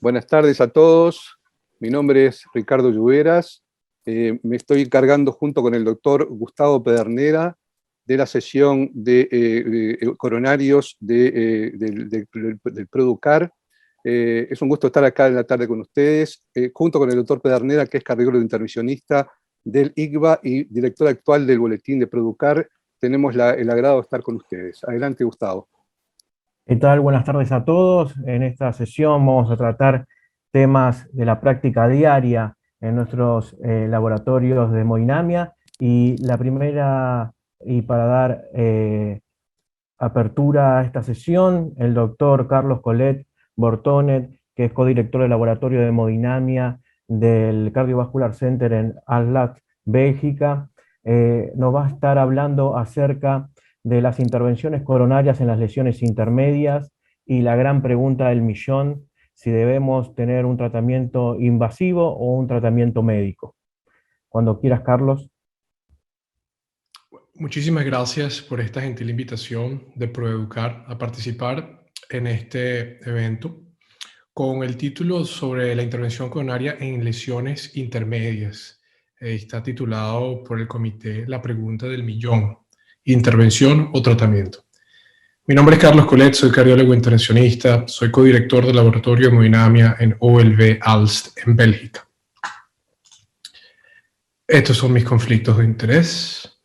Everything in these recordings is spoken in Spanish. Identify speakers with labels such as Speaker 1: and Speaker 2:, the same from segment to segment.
Speaker 1: Buenas tardes a todos. Mi nombre es Ricardo Lluveras. Me estoy encargando junto con el doctor Gustavo Pedernera de la sesión de coronarios del PROEDUCAR. Es un gusto estar acá en la tarde con ustedes, junto con el doctor Pedernera, que es cardiólogo intervencionista del ICVA y director actual del boletín de PROEDUCAR. Tenemos el agrado de estar con ustedes. Adelante, Gustavo.
Speaker 2: ¿Qué tal? Buenas tardes a todos. En esta sesión vamos a tratar temas de la práctica diaria en nuestros laboratorios de hemodinamia, y la primera, y para dar apertura a esta sesión, el doctor Carlos Collet Bortonet, que es codirector del laboratorio de hemodinamia del Cardiovascular Center en Aslak, Bélgica, nos va a estar hablando acerca de las intervenciones coronarias en las lesiones intermedias y la gran pregunta del millón: si debemos tener un tratamiento invasivo o un tratamiento médico. Cuando quieras, Carlos.
Speaker 3: Muchísimas gracias por esta gentil invitación de PROEDUCAR a participar en este evento con el título sobre la intervención coronaria en lesiones intermedias. Está titulado por el comité La pregunta del millón: ¿intervención o tratamiento? Mi nombre es Carlos Collet, soy cardiólogo intervencionista, soy codirector del laboratorio de hemodinamia en OLV Aalst, en Bélgica. Estos son mis conflictos de interés.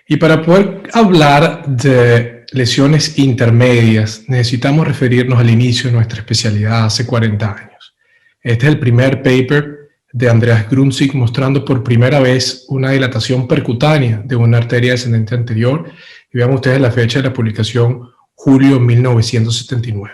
Speaker 3: Y para poder hablar de lesiones intermedias, necesitamos referirnos al inicio de nuestra especialidad hace 40 años. Este es el primer paper de Andreas Grunzig mostrando por primera vez una dilatación percutánea de una arteria descendente anterior. Y vean ustedes la fecha de la publicación, julio 1979.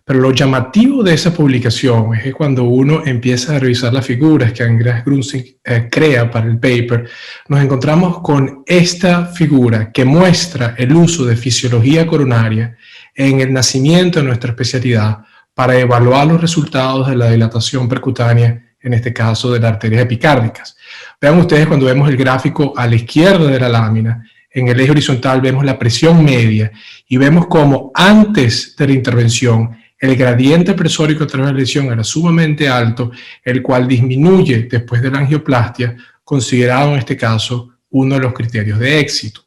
Speaker 3: Pero lo llamativo de esa publicación es que cuando uno empieza a revisar las figuras que Andreas Grunzig crea para el paper, nos encontramos con esta figura que muestra el uso de fisiología coronaria en el nacimiento de nuestra especialidad para evaluar los resultados de la dilatación percutánea, en este caso de las arterias epicárdicas. Vean ustedes cuando vemos el gráfico a la izquierda de la lámina, en el eje horizontal vemos la presión media y vemos cómo antes de la intervención el gradiente presórico a través de la lesión era sumamente alto, el cual disminuye después de la angioplastia, considerado en este caso uno de los criterios de éxito.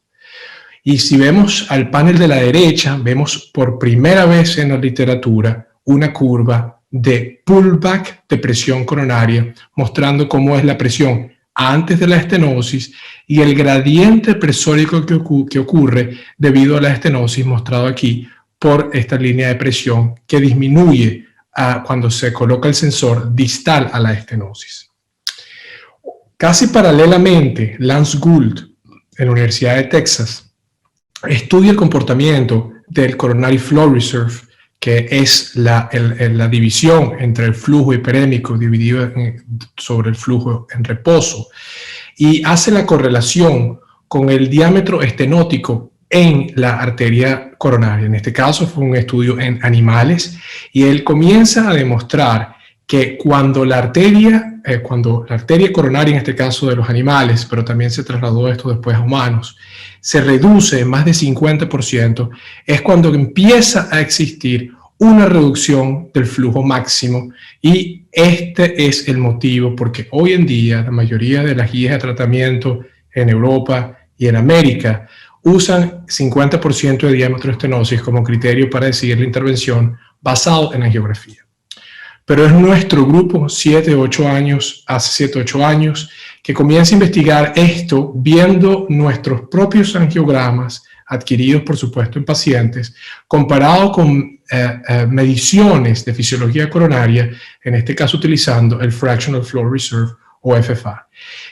Speaker 3: Y si vemos al panel de la derecha, vemos por primera vez en la literatura una curva de pullback de presión coronaria, mostrando cómo es la presión antes de la estenosis y el gradiente presórico que ocurre debido a la estenosis, mostrado aquí por esta línea de presión que disminuye cuando se coloca el sensor distal a la estenosis. Casi paralelamente, Lance Gould, en la Universidad de Texas, estudia el comportamiento del Coronary Flow Reserve, que es la división entre el flujo hiperémico dividido sobre el flujo en reposo, y hace la correlación con el diámetro estenótico en la arteria coronaria. En este caso fue un estudio en animales, y él comienza a demostrar que cuando la arteria coronaria, en este caso de los animales, pero también se trasladó esto después a humanos, se reduce en más de 50%, es cuando empieza a existir una reducción del flujo máximo, y este es el motivo porque hoy en día la mayoría de las guías de tratamiento en Europa y en América usan 50% de diámetro de estenosis como criterio para decidir la intervención basado en la angiografía. Pero es nuestro grupo, hace 7 o 8 años, que comienza a investigar esto viendo nuestros propios angiogramas, adquiridos por supuesto en pacientes, comparado con mediciones de fisiología coronaria, en este caso utilizando el Fractional Flow Reserve o FFR.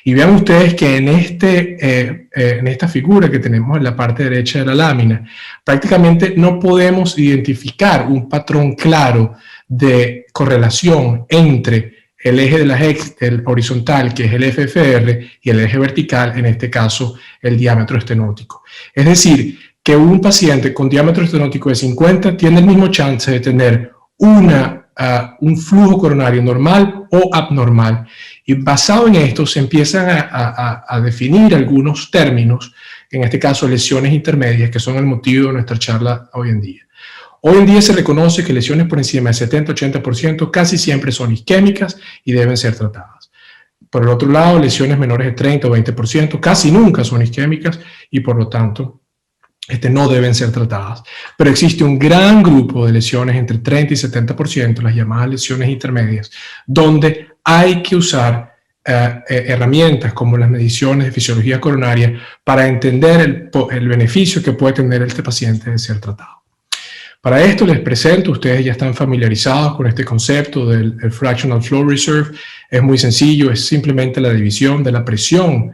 Speaker 3: Y vean ustedes que en esta figura que tenemos en la parte derecha de la lámina, prácticamente no podemos identificar un patrón claro de correlación entre el eje del horizontal, que es el FFR, y el eje vertical, en este caso, el diámetro estenótico. Es decir, que un paciente con diámetro estenótico de 50 tiene el mismo chance de tener un flujo coronario normal o abnormal. Y basado en esto se empiezan a definir algunos términos, en este caso lesiones intermedias, que son el motivo de nuestra charla hoy en día. Hoy en día se reconoce que lesiones por encima del 70-80% casi siempre son isquémicas y deben ser tratadas. Por el otro lado, lesiones menores de 30 o 20% casi nunca son isquémicas y por lo tanto no deben ser tratadas. Pero existe un gran grupo de lesiones entre 30 y 70%, las llamadas lesiones intermedias, donde hay que usar herramientas como las mediciones de fisiología coronaria para entender el beneficio que puede tener este paciente de ser tratado. Para esto les presento, ustedes ya están familiarizados con este concepto del Fractional Flow Reserve. Es muy sencillo, es simplemente la división de la presión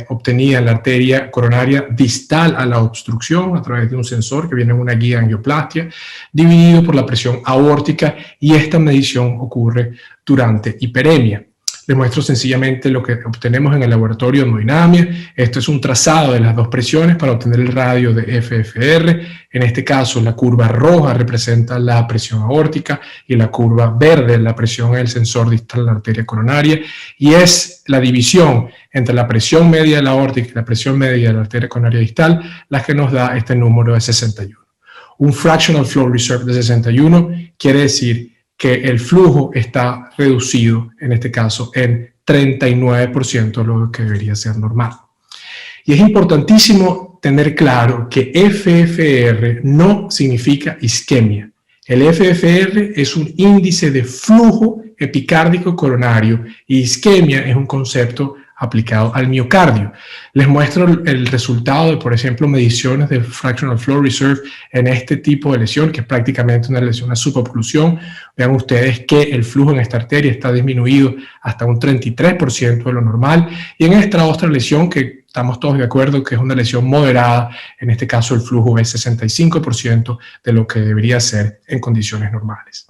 Speaker 3: obtenida en la arteria coronaria distal a la obstrucción a través de un sensor que viene en una guía angioplastia, dividido por la presión aórtica, y esta medición ocurre durante hiperemia. Les muestro sencillamente lo que obtenemos en el laboratorio de hemodinamia. Esto es un trazado de las dos presiones para obtener el radio de FFR. En este caso, la curva roja representa la presión aórtica y la curva verde la presión en el sensor distal de la arteria coronaria. Y es la división entre la presión media de la aórtica y la presión media de la arteria coronaria distal la que nos da este número de 61. Un fractional flow reserve de 61 quiere decir que el flujo está reducido, en este caso, en 39%, lo que debería ser normal. Y es importantísimo tener claro que FFR no significa isquemia. El FFR es un índice de flujo epicárdico coronario y isquemia es un concepto aplicado al miocardio. Les muestro el resultado de, por ejemplo, mediciones del Fractional Flow Reserve en este tipo de lesión, que es prácticamente una lesión a suboclusión. Vean ustedes que el flujo en esta arteria está disminuido hasta un 33% de lo normal. Y en esta otra lesión, que estamos todos de acuerdo que es una lesión moderada, en este caso el flujo es 65% de lo que debería ser en condiciones normales.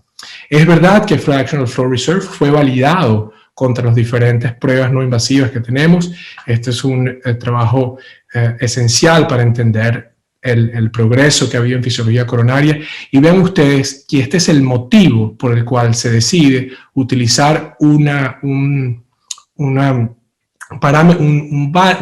Speaker 3: Es verdad que el Fractional Flow Reserve fue validado contra las diferentes pruebas no invasivas que tenemos. Este es un trabajo esencial para entender el progreso que ha habido en fisiología coronaria. Y vean ustedes que este es el motivo por el cual se decide utilizar un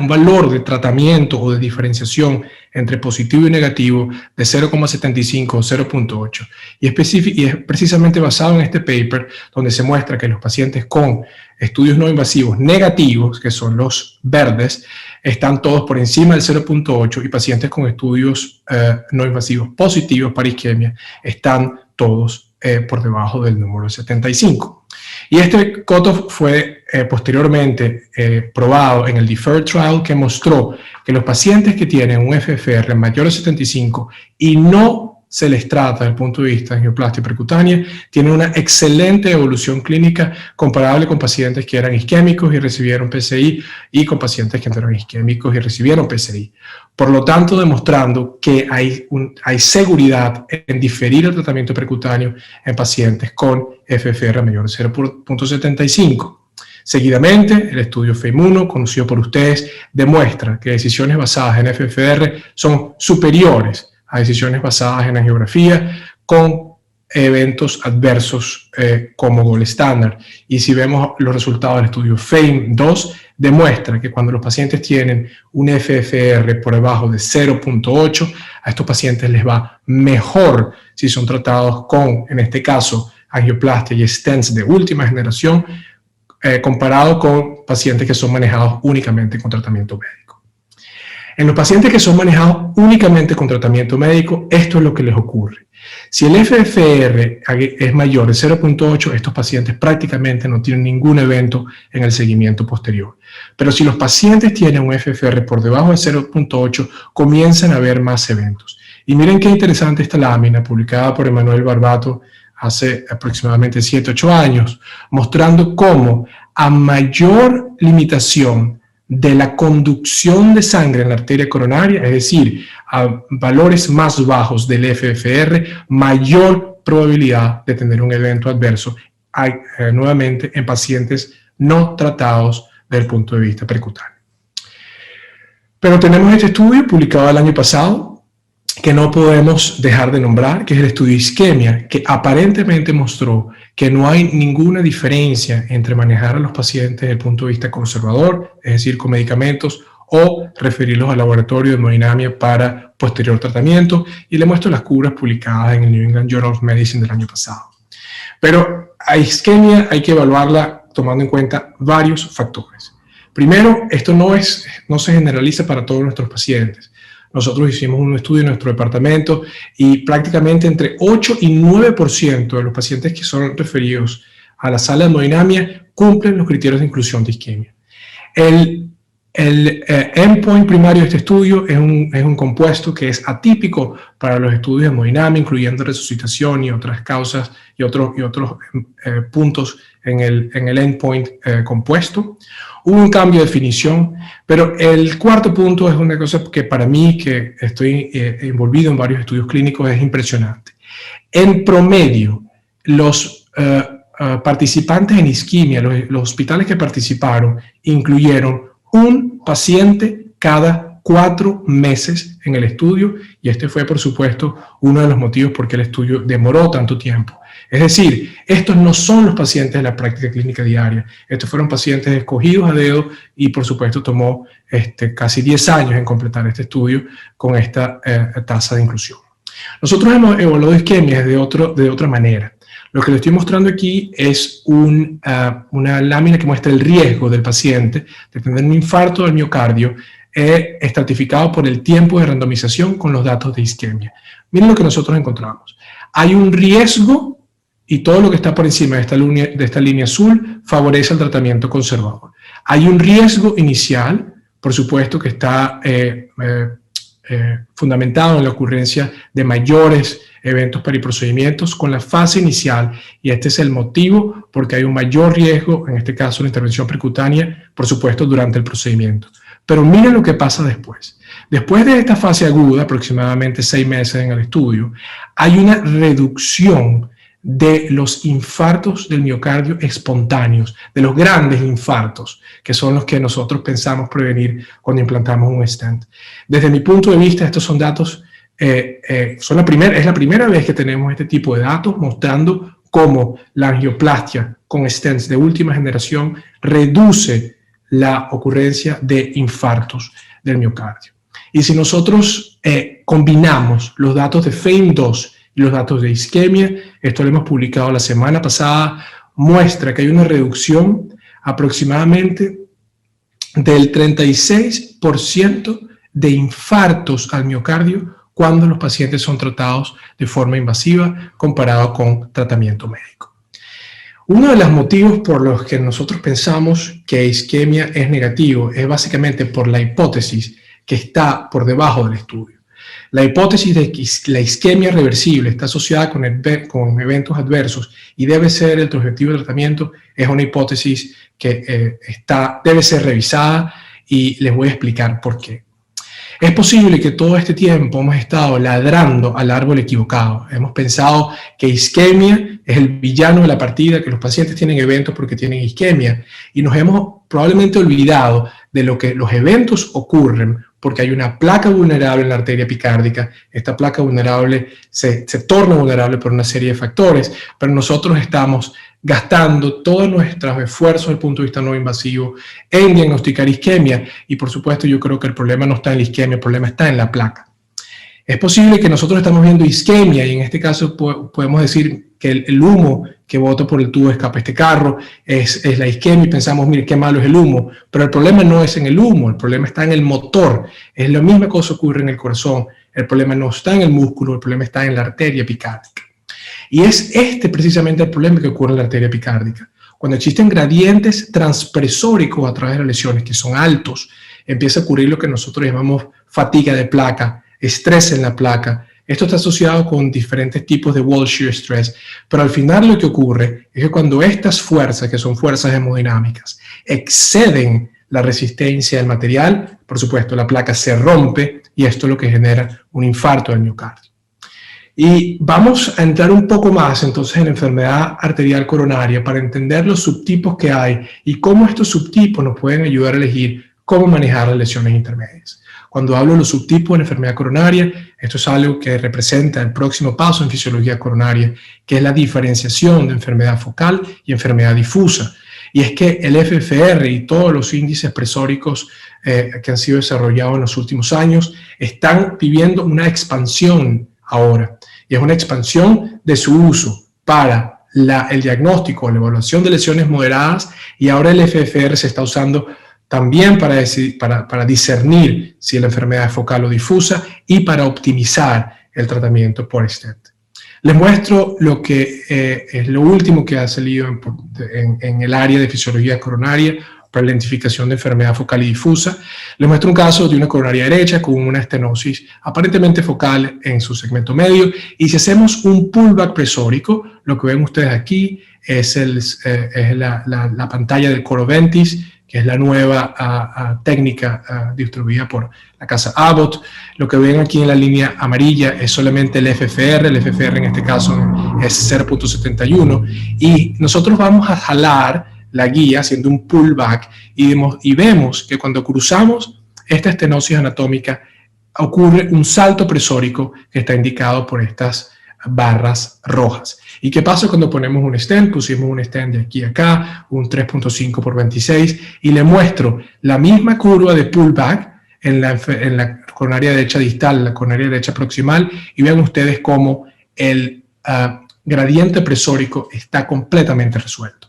Speaker 3: valor de tratamiento o de diferenciación entre positivo y negativo de 0,75 o 0,8. Y es precisamente basado en este paper donde se muestra que los pacientes con estudios no invasivos negativos, que son los verdes, están todos por encima del 0,8, y pacientes con estudios no invasivos positivos para isquemia están todos por debajo del número 75. Y este cutoff fue posteriormente probado en el DEFER trial, que mostró que los pacientes que tienen un FFR mayor de 75 y no se les trata desde el punto de vista de angioplastia percutánea, tienen una excelente evolución clínica comparable con pacientes que eran isquémicos y recibieron PCI y con pacientes que no eran isquémicos y recibieron PCI. Por lo tanto, demostrando que hay seguridad en diferir el tratamiento percutáneo en pacientes con FFR mayor de 0,75. Seguidamente, el estudio FAME-1, conocido por ustedes, demuestra que decisiones basadas en FFR son superiores a decisiones basadas en angiografía con eventos adversos como gold standard. Y si vemos los resultados del estudio FAME-2, demuestra que cuando los pacientes tienen un FFR por debajo de 0,8, a estos pacientes les va mejor si son tratados con, en este caso, angioplastia y stents de última generación, comparado con pacientes que son manejados únicamente con tratamiento médico. En los pacientes que son manejados únicamente con tratamiento médico, esto es lo que les ocurre. Si el FFR es mayor de 0,8, estos pacientes prácticamente no tienen ningún evento en el seguimiento posterior. Pero si los pacientes tienen un FFR por debajo de 0,8, comienzan a haber más eventos. Y miren qué interesante esta lámina publicada por Emanuel Barbato hace aproximadamente 7-8 años, mostrando cómo a mayor limitación de la conducción de sangre en la arteria coronaria, es decir, a valores más bajos del FFR, mayor probabilidad de tener un evento adverso hay, nuevamente en pacientes no tratados desde el punto de vista percutáneo. Pero tenemos este estudio publicado el año pasado que no podemos dejar de nombrar, que es el estudio isquemia, que aparentemente mostró que no hay ninguna diferencia entre manejar a los pacientes desde el punto de vista conservador, es decir, con medicamentos, o referirlos al laboratorio de hemodinamia para posterior tratamiento, y le muestro las curas publicadas en el New England Journal of Medicine del año pasado. Pero a isquemia hay que evaluarla tomando en cuenta varios factores. Primero, esto no se generaliza para todos nuestros pacientes. Nosotros hicimos un estudio en nuestro departamento y prácticamente entre 8 y 9% de los pacientes que son referidos a la sala de hemodinamia cumplen los criterios de inclusión de isquemia. El endpoint primario de este estudio es un compuesto que es atípico para los estudios de hemodinamia, incluyendo resucitación y otras causas y otros puntos en el endpoint compuesto. Hubo un cambio de definición, pero el cuarto punto es una cosa que para mí, que estoy envolvido en varios estudios clínicos, es impresionante. En promedio, los participantes en isquemia, los hospitales que participaron, incluyeron un paciente cada 4 meses en el estudio, y este fue, por supuesto, uno de los motivos por qué el estudio demoró tanto tiempo. Es decir, estos no son los pacientes de la práctica clínica diaria, estos fueron pacientes escogidos a dedo y, por supuesto, tomó casi 10 años en completar este estudio con esta tasa de inclusión. Nosotros hemos evaluado isquemias de otra manera. Lo que le estoy mostrando aquí es una lámina que muestra el riesgo del paciente de tener un infarto del miocardio estratificado por el tiempo de randomización con los datos de isquemia. Miren lo que nosotros encontramos. Hay un riesgo y todo lo que está por encima de esta línea azul favorece el tratamiento conservador. Hay un riesgo inicial, por supuesto, que está fundamentado en la ocurrencia de mayores eventos periprocedimientos con la fase inicial, y este es el motivo porque hay un mayor riesgo, en este caso la intervención percutánea, por supuesto, durante el procedimiento. Pero miren lo que pasa después. Después de esta fase aguda, aproximadamente 6 meses en el estudio, hay una reducción de los infartos del miocardio espontáneos, de los grandes infartos, que son los que nosotros pensamos prevenir cuando implantamos un stent. Desde mi punto de vista, estos son datos, es la primera vez que tenemos este tipo de datos mostrando cómo la angioplastia con stents de última generación reduce la ocurrencia de infartos del miocardio. Y si nosotros combinamos los datos de FAME2 y los datos de isquemia, esto lo hemos publicado la semana pasada, muestra que hay una reducción aproximadamente del 36% de infartos al miocardio cuando los pacientes son tratados de forma invasiva comparado con tratamiento médico. Uno de los motivos por los que nosotros pensamos que isquemia es negativo es básicamente por la hipótesis que está por debajo del estudio. La hipótesis de que la isquemia reversible está asociada con eventos adversos y debe ser el objetivo de tratamiento es una hipótesis que debe ser revisada, y les voy a explicar por qué. Es posible que todo este tiempo hemos estado ladrando al árbol equivocado. Hemos pensado que isquemia es el villano de la partida, que los pacientes tienen eventos porque tienen isquemia, y nos hemos probablemente olvidado de lo que los eventos ocurren porque hay una placa vulnerable en la arteria epicárdica. Esta placa vulnerable se torna vulnerable por una serie de factores, pero nosotros estamos gastando todos nuestros esfuerzos desde el punto de vista no invasivo en diagnosticar isquemia, y por supuesto yo creo que el problema no está en la isquemia, el problema está en la placa. Es posible que nosotros estamos viendo isquemia y en este caso podemos decir que el humo que bota por el tubo de escape este carro es la isquemia, y pensamos, mire, qué malo es el humo, pero el problema no es en el humo, el problema está en el motor. Es la misma cosa que ocurre en el corazón, el problema no está en el músculo, el problema está en la arteria epicárdica. Y es precisamente el problema que ocurre en la arteria epicárdica. Cuando existen gradientes transpresóricos a través de las lesiones que son altos, empieza a ocurrir lo que nosotros llamamos fatiga de placa, estrés en la placa. Esto está asociado con diferentes tipos de wall shear stress, pero al final lo que ocurre es que cuando estas fuerzas, que son fuerzas hemodinámicas, exceden la resistencia del material, por supuesto la placa se rompe, y esto es lo que genera un infarto del miocardio. Y vamos a entrar un poco más entonces en la enfermedad arterial coronaria para entender los subtipos que hay y cómo estos subtipos nos pueden ayudar a elegir cómo manejar las lesiones intermedias. Cuando hablo de los subtipos de la enfermedad coronaria, esto es algo que representa el próximo paso en fisiología coronaria, que es la diferenciación de enfermedad focal y enfermedad difusa. Y es que el FFR y todos los índices presóricos que han sido desarrollados en los últimos años están viviendo una expansión ahora, y es una expansión de su uso para el diagnóstico, la evaluación de lesiones moderadas, y ahora el FFR se está usando también para discernir si la enfermedad es focal o difusa y para optimizar el tratamiento por stent. Les muestro lo que es lo último que ha salido en el área de fisiología coronaria para la identificación de enfermedad focal y difusa. Les muestro un caso de una coronaria derecha con una estenosis aparentemente focal en su segmento medio, y si hacemos un pullback presórico, lo que ven ustedes aquí es la pantalla del Coroventis, que es la nueva técnica distribuida por la casa Abbott. Lo que ven aquí en la línea amarilla es solamente el FFR en este caso es 0.71, y nosotros vamos a jalar la guía haciendo un pullback y vemos que cuando cruzamos esta estenosis anatómica ocurre un salto presórico que está indicado por estas barras rojas. ¿Y qué pasa cuando ponemos un stent? Pusimos un stent de aquí a acá, un 3.5 por 26, y le muestro la misma curva de pullback en la coronaria derecha distal, la coronaria derecha proximal, y vean ustedes cómo el gradiente presórico está completamente resuelto.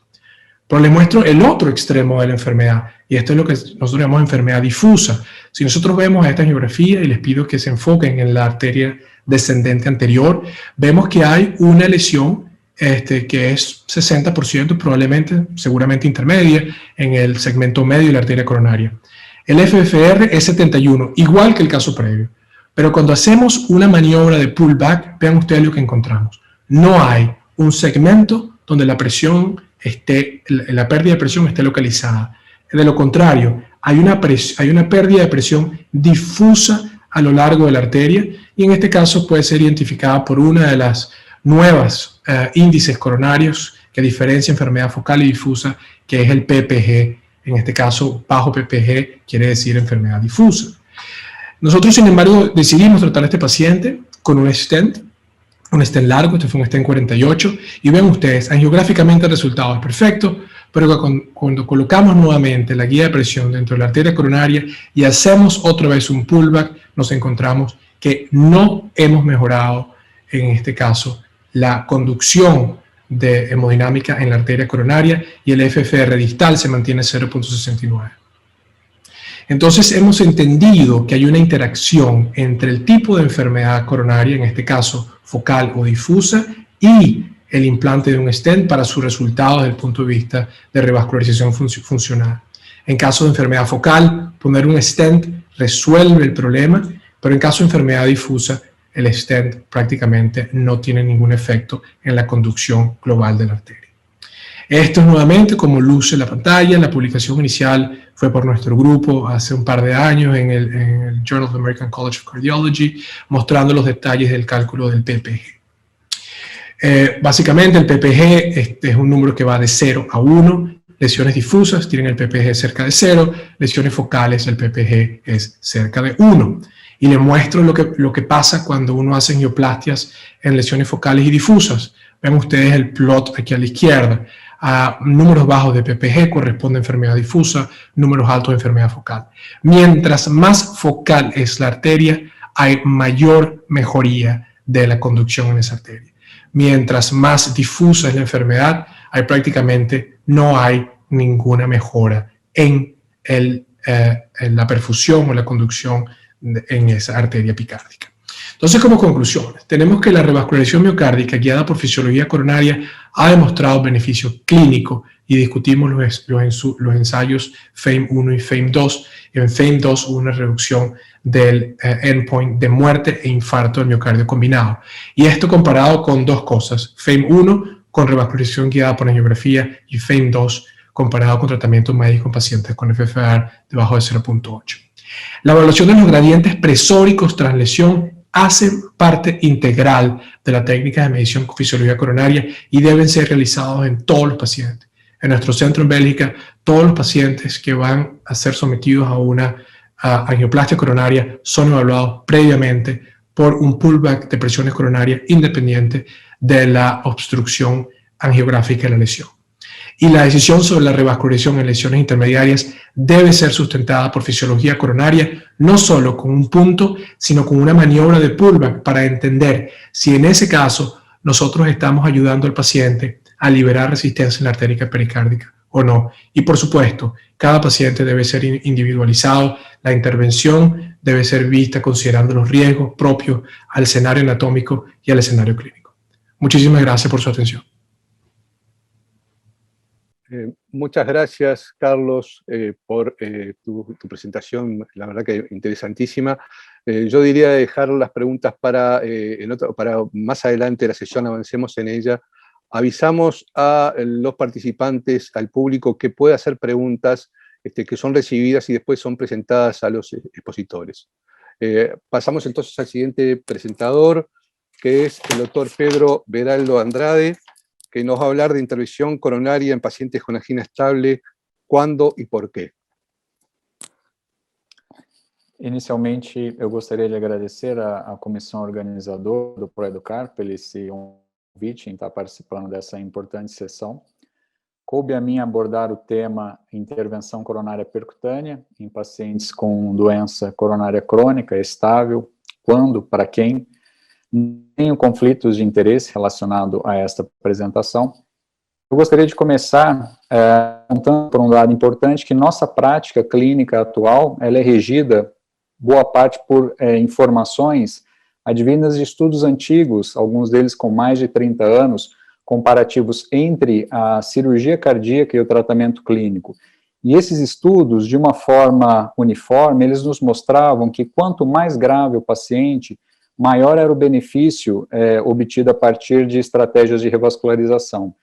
Speaker 3: Pero les muestro el otro extremo de la enfermedad, y esto es lo que nosotros llamamos enfermedad difusa. Si nosotros vemos esta angiografía, y les pido que se enfoquen en la arteria descendente anterior, vemos que hay una lesión que es 60%, probablemente, seguramente intermedia, en el segmento medio de la arteria coronaria. El FFR es 71, igual que el caso previo. Pero cuando hacemos una maniobra de pullback, vean ustedes lo que encontramos. No hay un segmento donde la presión la pérdida de presión esté localizada. De lo contrario, hay una pérdida de presión difusa a lo largo de la arteria, y en este caso puede ser identificada por una de las nuevas índices coronarios que diferencia enfermedad focal y difusa, que es el PPG. En este caso, bajo PPG quiere decir enfermedad difusa. Nosotros, sin embargo, decidimos tratar a este paciente con un stent largo. Este fue un stent 48, y ven ustedes, angiográficamente el resultado es perfecto, pero cuando colocamos nuevamente la guía de presión dentro de la arteria coronaria y hacemos otra vez un pullback, nos encontramos que no hemos mejorado, en este caso, la conducción de hemodinámica en la arteria coronaria, y el FFR distal se mantiene 0.69. Entonces hemos entendido que hay una interacción entre el tipo de enfermedad coronaria, en este caso focal o difusa, y el implante de un stent para sus resultados desde el punto de vista de revascularización funcional. En caso de enfermedad focal, poner un stent resuelve el problema, pero en caso de enfermedad difusa, el stent prácticamente no tiene ningún efecto en la conducción global de la arteria. Esto es nuevamente como luce la pantalla. La publicación inicial fue por nuestro grupo hace un par de años en el Journal of the American College of Cardiology, mostrando los detalles del cálculo del PPG. Básicamente el PPG es un número que va de 0 a 1. Lesiones difusas tienen el PPG cerca de 0, lesiones focales el PPG es cerca de 1. Y les muestro lo que pasa cuando uno hace angioplastias en lesiones focales y difusas. Ven ustedes el plot aquí a la izquierda. A números bajos de PPG corresponde a enfermedad difusa, números altos de enfermedad focal. Mientras más focal es la arteria, hay mayor mejoría de la conducción en esa arteria. Mientras más difusa es la enfermedad, no hay ninguna mejora en la perfusión o la conducción en esa arteria epicárdica. Entonces, como conclusiones, tenemos que la revascularización miocárdica guiada por fisiología coronaria ha demostrado beneficio clínico, y discutimos los ensayos FAME1 y FAME2. En FAME2 hubo una reducción del endpoint de muerte e infarto del miocardio combinado. Y esto comparado con dos cosas: FAME1 con revascularización guiada por angiografía, y FAME2 comparado con tratamiento médico en pacientes con FFR debajo de 0.8. La evaluación de los gradientes presóricos tras lesión hacen parte integral de la técnica de medición con fisiología coronaria y deben ser realizados en todos los pacientes. En nuestro centro en Bélgica, todos los pacientes que van a ser sometidos a una angioplastia coronaria son evaluados previamente por un pullback de presiones coronarias independiente de la obstrucción angiográfica de la lesión. y la decisión sobre la revascularización en lesiones intermediarias debe ser sustentada por fisiología coronaria, no solo con un punto, sino con una maniobra de pullback para entender si en ese caso nosotros estamos ayudando al paciente a liberar resistencia en la arteria pericárdica o no. Y por supuesto, cada paciente debe ser individualizado, la intervención debe ser vista considerando los riesgos propios al escenario anatómico y al escenario clínico. Muchísimas gracias por su atención.
Speaker 1: Muchas gracias, Carlos, por tu presentación, la verdad que interesantísima. Yo diría dejar las preguntas para más adelante de la sesión, avancemos en ella. Avisamos a los participantes, al público, que puede hacer preguntas que son recibidas y después son presentadas a los expositores. Pasamos entonces al siguiente presentador, que es el doctor Pedro Beraldo Andrade, que nos va a hablar de intervención coronaria en pacientes con angina estable, cuándo y por qué.
Speaker 4: Inicialmente, eu gostaria de agradecer à comissão organizadora do ProEducar por esse convite em estar participando dessa importante sessão. Coube a mim abordar o tema intervenção coronária percutânea em pacientes com doença coronária crônica estável, quando, para quem. Tenho conflitos de interesse relacionado a esta apresentação. Eu gostaria de começar contando por um dado importante que nossa prática clínica atual ela é regida, boa parte, por informações advindas de estudos antigos, alguns deles com mais de 30 anos, comparativos entre a cirurgia cardíaca e o tratamento clínico. E esses estudos, de uma forma uniforme, eles nos mostravam que quanto mais grave o paciente, maior era o benefício obtido a partir de estratégias de revascularização.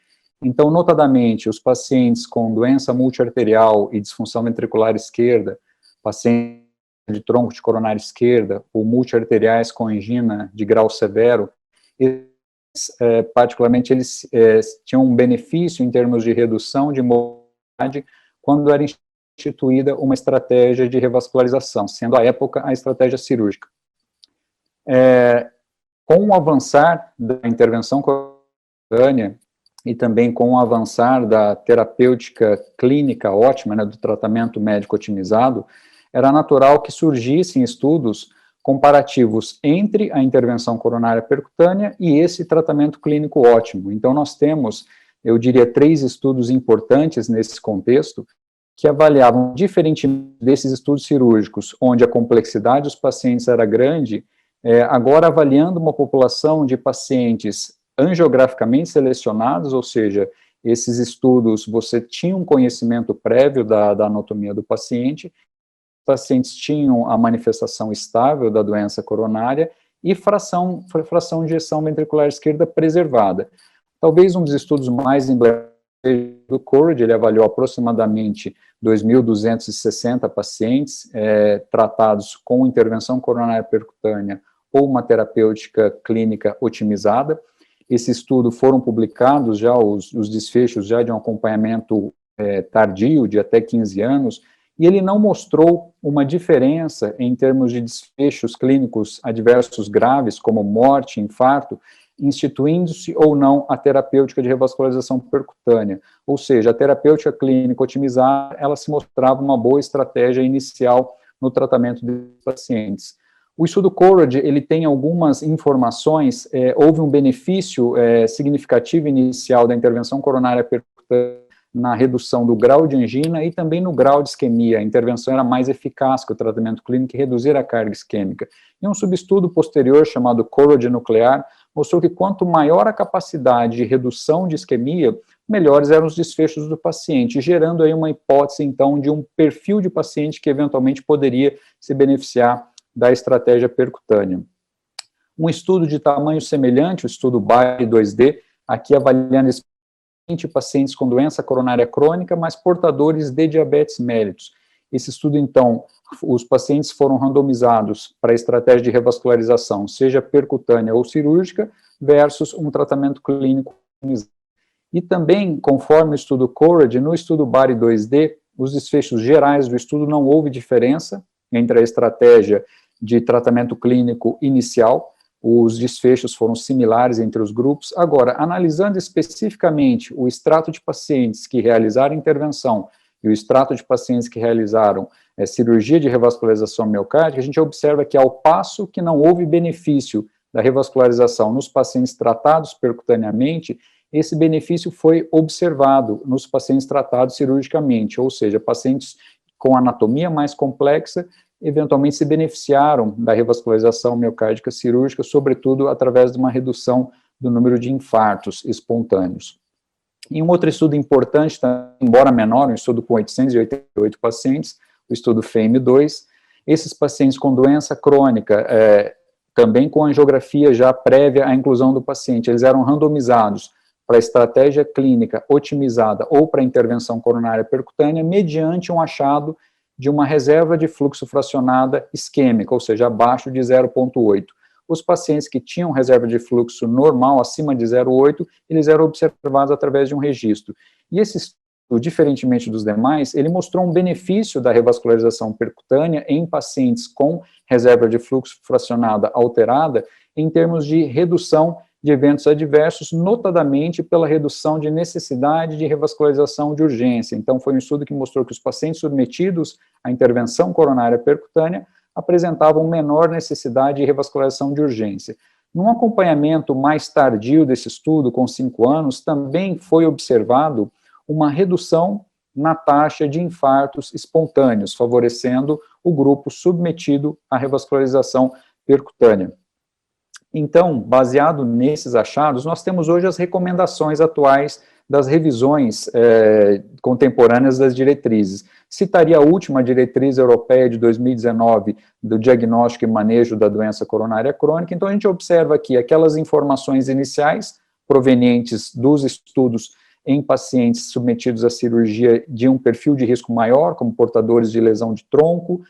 Speaker 4: Então, notadamente, os pacientes com doença multiarterial e disfunção ventricular esquerda, pacientes de tronco de coronária esquerda ou multiarteriais com angina de grau severo, particularmente eles tinham um benefício em termos de redução de mortalidade quando era instituída uma estratégia de revascularização, sendo à época a estratégia cirúrgica. Com o avançar da intervenção coronária e também com o avançar da terapêutica clínica ótima, né, do tratamento médico otimizado, era natural que surgissem estudos comparativos entre a intervenção coronária percutânea e esse tratamento clínico ótimo. Então, nós temos, eu diria, 3 estudos importantes nesse contexto, que avaliavam, diferentemente desses estudos cirúrgicos, onde a complexidade dos pacientes era grande, agora avaliando uma população de pacientes angiograficamente selecionados, ou seja, esses estudos, você tinha um conhecimento prévio da anatomia do paciente, os pacientes tinham a manifestação estável da doença coronária e fração de ejeção ventricular esquerda preservada. Talvez um dos estudos mais emblemáticos do CORAGE, ele avaliou aproximadamente 2.260 pacientes tratados com intervenção coronária percutânea ou uma terapêutica clínica otimizada. Esse estudo foram publicados já, os desfechos já de um acompanhamento tardio, de até 15 anos, e ele não mostrou uma diferença em termos de desfechos clínicos adversos graves, como morte, infarto, instituindo-se ou não a terapêutica de revascularização percutânea. Ou seja, a terapêutica clínica otimizada, ela se mostrava uma boa estratégia inicial no tratamento de pacientes. O estudo CORAGE, ele tem algumas informações, houve um benefício significativo inicial da intervenção coronária percutânea na redução do grau de angina e também no grau de isquemia. A intervenção era mais eficaz que o tratamento clínico e reduzir a carga isquêmica. E um subestudo posterior, chamado CORAGE nuclear, mostrou que quanto maior a capacidade de redução de isquemia, melhores eram os desfechos do paciente, gerando aí uma hipótese, então, de um perfil de paciente que eventualmente poderia se beneficiar da estratégia percutânea. Um estudo de tamanho semelhante, o estudo BARI 2D, aqui avaliando 20 pacientes com doença coronária crônica, mas portadores de diabetes mellitus. Esse estudo, então, os pacientes foram randomizados para a estratégia de revascularização, seja percutânea ou cirúrgica, versus um tratamento clínico. E também, conforme o estudo CORAGE, no estudo BARI 2D, os desfechos gerais do estudo não houve diferença entre a estratégia de tratamento clínico inicial, os desfechos foram similares entre os grupos. Agora, analisando especificamente o extrato de pacientes que realizaram intervenção e o extrato de pacientes que realizaram cirurgia de revascularização miocárdica, a gente observa que, ao passo que não houve benefício da revascularização nos pacientes tratados percutaneamente, esse benefício foi observado nos pacientes tratados cirurgicamente, ou seja, pacientes com anatomia mais complexa, eventualmente se beneficiaram da revascularização miocárdica cirúrgica, sobretudo através de uma redução do número de infartos espontâneos. Em um outro estudo importante, embora menor, um estudo com 888 pacientes, o estudo FAME2, esses pacientes com doença crônica, também com angiografia já prévia à inclusão do paciente, eles eram randomizados para estratégia clínica otimizada ou para intervenção coronária percutânea, mediante um achado de uma reserva de fluxo fracionada isquêmica, ou seja, abaixo de 0,8. Os pacientes que tinham reserva de fluxo normal, acima de 0,8, eles eram observados através de um registro. E esse estudo, diferentemente dos demais, ele mostrou um benefício da revascularização percutânea em pacientes com reserva de fluxo fracionada alterada, em termos de redução de eventos adversos, notadamente pela redução de necessidade de revascularização de urgência. Então, foi um estudo que mostrou que os pacientes submetidos à intervenção coronária percutânea apresentavam menor necessidade de revascularização de urgência. Num acompanhamento mais tardio desse estudo, com 5 anos, também foi observado uma redução na taxa de infartos espontâneos, favorecendo o grupo submetido à revascularização percutânea. Então, baseado nesses achados, nós temos hoje as recomendações atuais das revisões contemporâneas das diretrizes. Citaria a última diretriz europeia de 2019 do diagnóstico e manejo da doença coronária crônica. Então, a gente observa aqui aquelas informações iniciais provenientes dos estudos em pacientes submetidos à cirurgia de um perfil de risco maior, como portadores de lesão de tronco,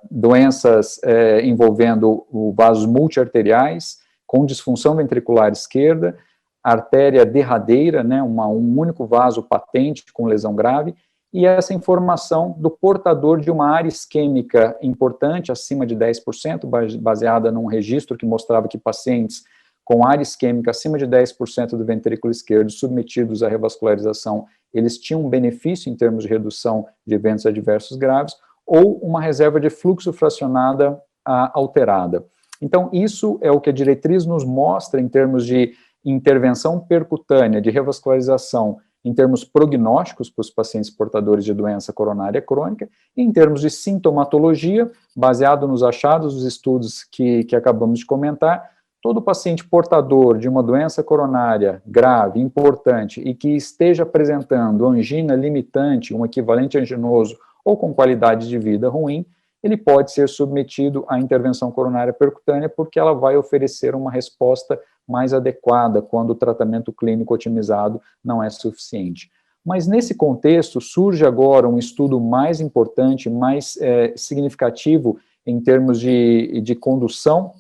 Speaker 4: doenças envolvendo vasos multiarteriais, com disfunção ventricular esquerda, artéria derradeira, né, um único vaso patente com lesão grave, e essa informação do portador de uma área isquêmica importante, acima de 10%, baseada num registro que mostrava que pacientes com área isquêmica acima de 10% do ventrículo esquerdo submetidos à revascularização, eles tinham um benefício em termos de redução de eventos adversos graves, ou uma reserva de fluxo fracionada alterada. Então, isso é o que a diretriz nos mostra em termos de intervenção percutânea, de revascularização, em termos prognósticos para os pacientes portadores de doença coronária crônica, e em termos de sintomatologia, baseado nos achados dos estudos que acabamos de comentar, todo paciente portador de uma doença coronária grave, importante, e que esteja apresentando angina limitante, um equivalente anginoso, ou com qualidade de vida ruim, ele pode ser submetido à intervenção coronária percutânea, porque ela vai oferecer uma resposta mais adequada quando o tratamento clínico otimizado não é suficiente. Mas nesse contexto surge agora um estudo mais importante, mais significativo em termos de condução,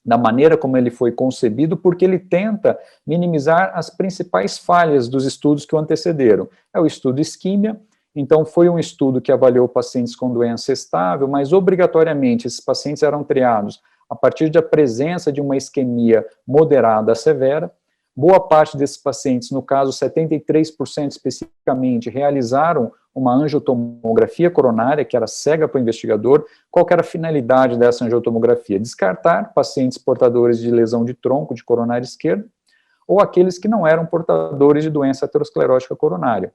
Speaker 4: da maneira como ele foi concebido, porque ele tenta minimizar as principais falhas dos estudos que o antecederam. É o estudo Isquímia. Então, foi um estudo que avaliou pacientes com doença estável, mas obrigatoriamente esses pacientes eram triados a partir da presença de uma isquemia moderada a severa. Boa parte desses pacientes, no caso 73% especificamente, realizaram uma angiotomografia coronária, que era cega para o investigador. Qual que era a finalidade dessa angiotomografia? Descartar pacientes portadores de lesão de tronco de coronária esquerda, ou aqueles que não eram portadores de doença aterosclerótica coronária.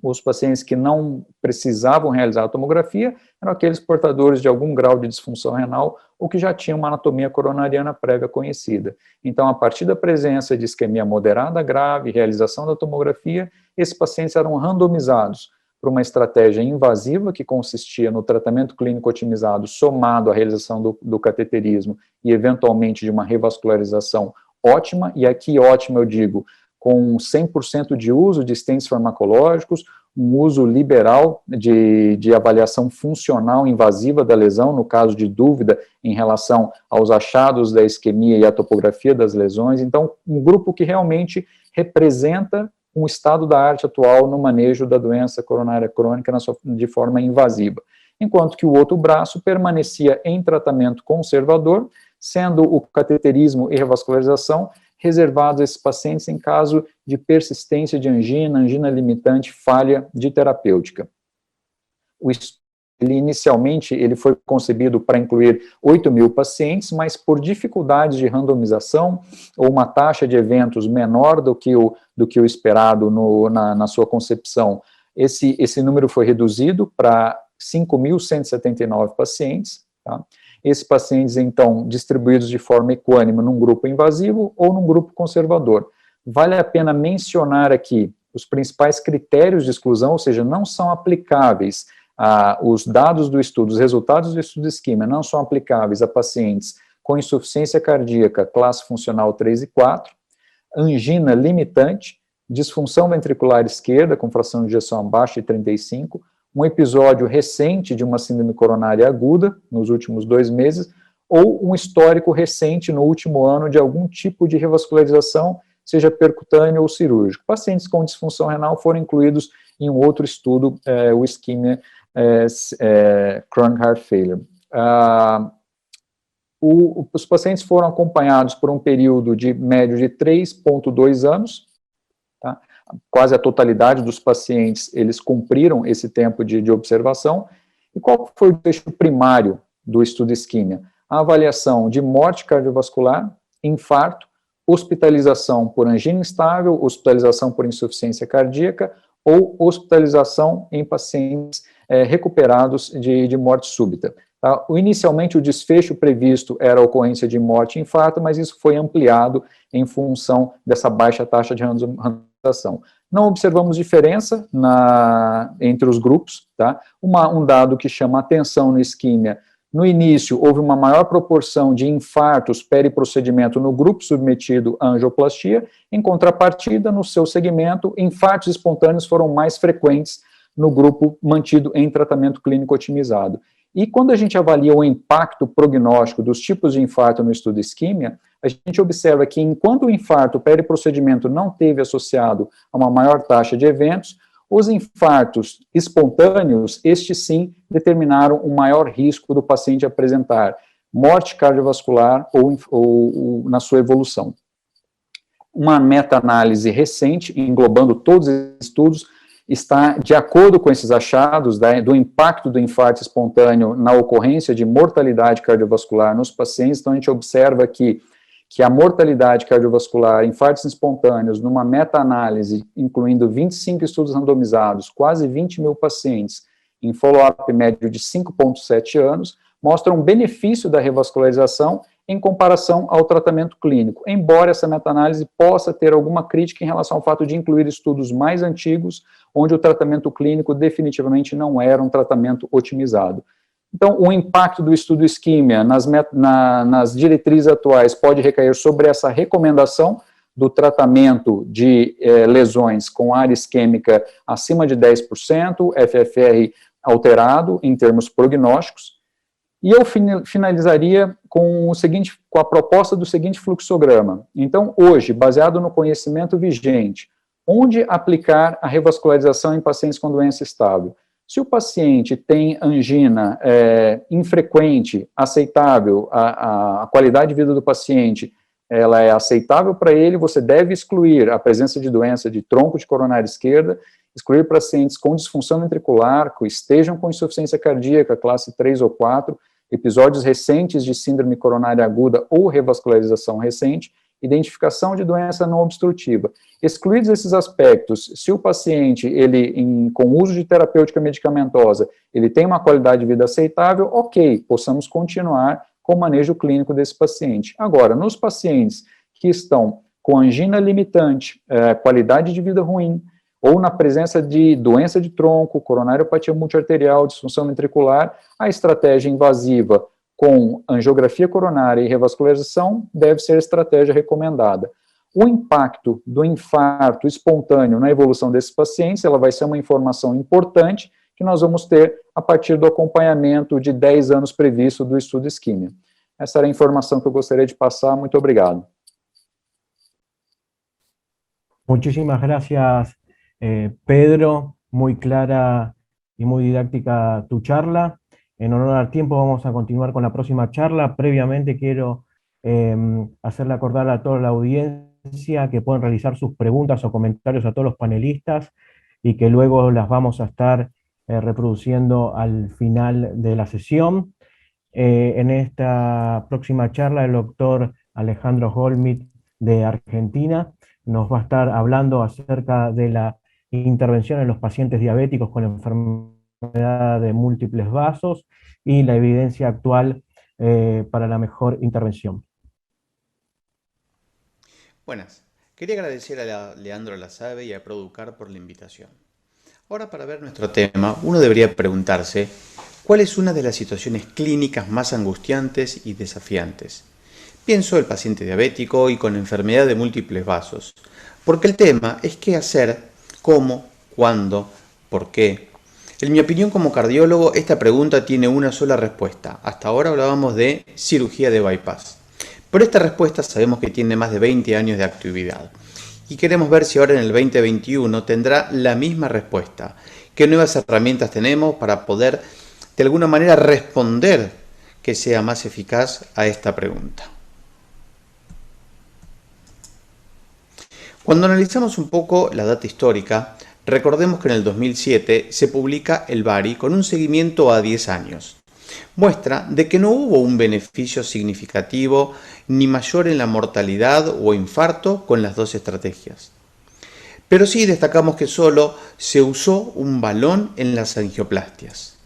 Speaker 4: Os pacientes que não precisavam realizar a tomografia eram aqueles portadores de algum grau de disfunção renal ou que já tinham uma anatomia coronariana prévia conhecida. Então, a partir da presença de isquemia moderada grave, realização da tomografia, esses pacientes eram randomizados para uma estratégia invasiva que consistia no tratamento clínico otimizado somado à realização do cateterismo e, eventualmente, de uma revascularização ótima, e aqui ótima eu digo, com 100% de uso de stents farmacológicos, um uso liberal de avaliação funcional invasiva da lesão, no caso de dúvida em relação aos achados da isquemia e a topografia das lesões. Então, um grupo que realmente representa um estado da arte atual no manejo da doença coronária crônica de forma invasiva. Enquanto que o outro braço permanecia em tratamento conservador, sendo o cateterismo e revascularização reservados a esses pacientes em caso de persistência de angina, angina limitante, falha de terapêutica. Inicialmente, ele foi concebido para incluir 8.000 pacientes, mas por dificuldades de randomização, ou uma taxa de eventos menor do que o esperado na sua concepção, esse número foi reduzido para 5.179 pacientes, tá? Esses pacientes, então, distribuídos de forma equânime num grupo invasivo ou num grupo conservador. Vale a pena mencionar aqui os principais critérios de exclusão, ou seja, não são aplicáveis os dados do estudo, os resultados do estudo Ischemia não são aplicáveis a pacientes com insuficiência cardíaca, classe funcional 3 e 4, angina limitante, disfunção ventricular esquerda, com fração de ejeção abaixo de 35, um episódio recente de uma síndrome coronária aguda, nos últimos 2 meses, ou um histórico recente no último ano de algum tipo de revascularização, seja percutâneo ou cirúrgico. Pacientes com disfunção renal foram incluídos em um outro estudo, o Ischemia Chronic Heart Failure. Os pacientes foram acompanhados por um período de médio de 3,2 anos, tá? Quase a totalidade dos pacientes, eles cumpriram esse tempo de observação. E qual foi o desfecho primário do estudo Ischemia? A avaliação de morte cardiovascular, infarto, hospitalização por angina instável, hospitalização por insuficiência cardíaca ou hospitalização em pacientes recuperados de morte súbita. Tá? Inicialmente, o desfecho previsto era a ocorrência de morte e infarto, mas isso foi ampliado em função dessa baixa taxa de randomização. Não observamos diferença entre os grupos, tá? Um dado que chama atenção no Ischemia: no início, houve uma maior proporção de infartos periprocedimento no grupo submetido à angioplastia, em contrapartida, no seu segmento, infartos espontâneos foram mais frequentes no grupo mantido em tratamento clínico otimizado. E quando a gente avalia o impacto prognóstico dos tipos de infarto no estudo Ischemia, a gente observa que enquanto o infarto periprocedimento não teve associado a uma maior taxa de eventos, os infartos espontâneos, estes sim, determinaram um maior risco do paciente apresentar morte cardiovascular ou na sua evolução. Uma meta-análise recente, englobando todos os estudos, está de acordo com esses achados do impacto do infarto espontâneo na ocorrência de mortalidade cardiovascular nos pacientes. Então, a gente observa que a mortalidade cardiovascular, infartos espontâneos, numa meta-análise, incluindo 25 estudos randomizados, quase 20.000 pacientes, em follow-up médio de 5,7 anos, mostra um benefício da revascularização em comparação ao tratamento clínico, embora essa meta-análise possa ter alguma crítica em relação ao fato de incluir estudos mais antigos, onde o tratamento clínico definitivamente não era um tratamento otimizado. Então, o impacto do estudo Ischemia nas diretrizes atuais pode recair sobre essa recomendação do tratamento de lesões com área isquêmica acima de 10%, FFR alterado em termos prognósticos. E eu finalizaria com a proposta do seguinte fluxograma. Então, hoje, baseado no conhecimento vigente, onde aplicar a revascularização em pacientes com doença estável? Se o paciente tem angina infrequente, aceitável, a qualidade de vida do paciente ela é aceitável para ele, você deve excluir a presença de doença de tronco de coronária esquerda, excluir pacientes com disfunção ventricular, que estejam com insuficiência cardíaca, classe 3 ou 4, episódios recentes de síndrome coronária aguda ou revascularização recente, identificação de doença não obstrutiva. Excluídos esses aspectos, se o paciente, com uso de terapêutica medicamentosa, ele tem uma qualidade de vida aceitável, ok, possamos continuar com o manejo clínico desse paciente. Agora, nos pacientes que estão com angina limitante, qualidade de vida ruim, ou na presença de doença de tronco, coronariopatia multiarterial, disfunção ventricular, a estratégia invasiva com angiografia coronária e revascularização deve ser a estratégia recomendada. O impacto do infarto espontâneo na evolução desses pacientes, ela vai ser uma informação importante que nós vamos ter a partir do acompanhamento de 10 anos previsto do estudo Ischemia. Essa era a informação que eu gostaria de passar. Muito obrigado.
Speaker 2: Muchísimas gracias, Pedro. Muy clara y muy didáctica tu charla. En honor al tiempo vamos a continuar con la próxima charla. Previamente quiero hacerle acordar a toda la audiencia que pueden realizar sus preguntas o comentarios a todos los panelistas y que luego las vamos a estar reproduciendo al final de la sesión. En esta próxima charla, el doctor Alejandro Golmit de Argentina nos va a estar hablando acerca de la intervención en los pacientes diabéticos con enfermedad de múltiples vasos y la evidencia actual para la mejor intervención.
Speaker 5: Buenas. Quería agradecer a Leandro Lasabe y a Producar por la invitación. Ahora, para ver nuestro tema, uno debería preguntarse ¿cuál es una de las situaciones clínicas más angustiantes y desafiantes? Pienso el paciente diabético y con enfermedad de múltiples vasos, porque el tema es qué hacer, cómo, cuándo, por qué. En mi opinión como cardiólogo, esta pregunta tiene una sola respuesta. Hasta ahora hablábamos de cirugía de bypass. Pero esta respuesta sabemos que tiene más de 20 años de actividad. Y queremos ver si ahora en el 2021 tendrá la misma respuesta. ¿Qué nuevas herramientas tenemos para poder de alguna manera responder que sea más eficaz a esta pregunta? Cuando analizamos un poco la data histórica, recordemos que en el 2007 se publica el BARI con un seguimiento a 10 años. Muestra de que no hubo un beneficio significativo ni mayor en la mortalidad o infarto con las dos estrategias. Pero sí destacamos que solo se usó un balón en las angioplastias.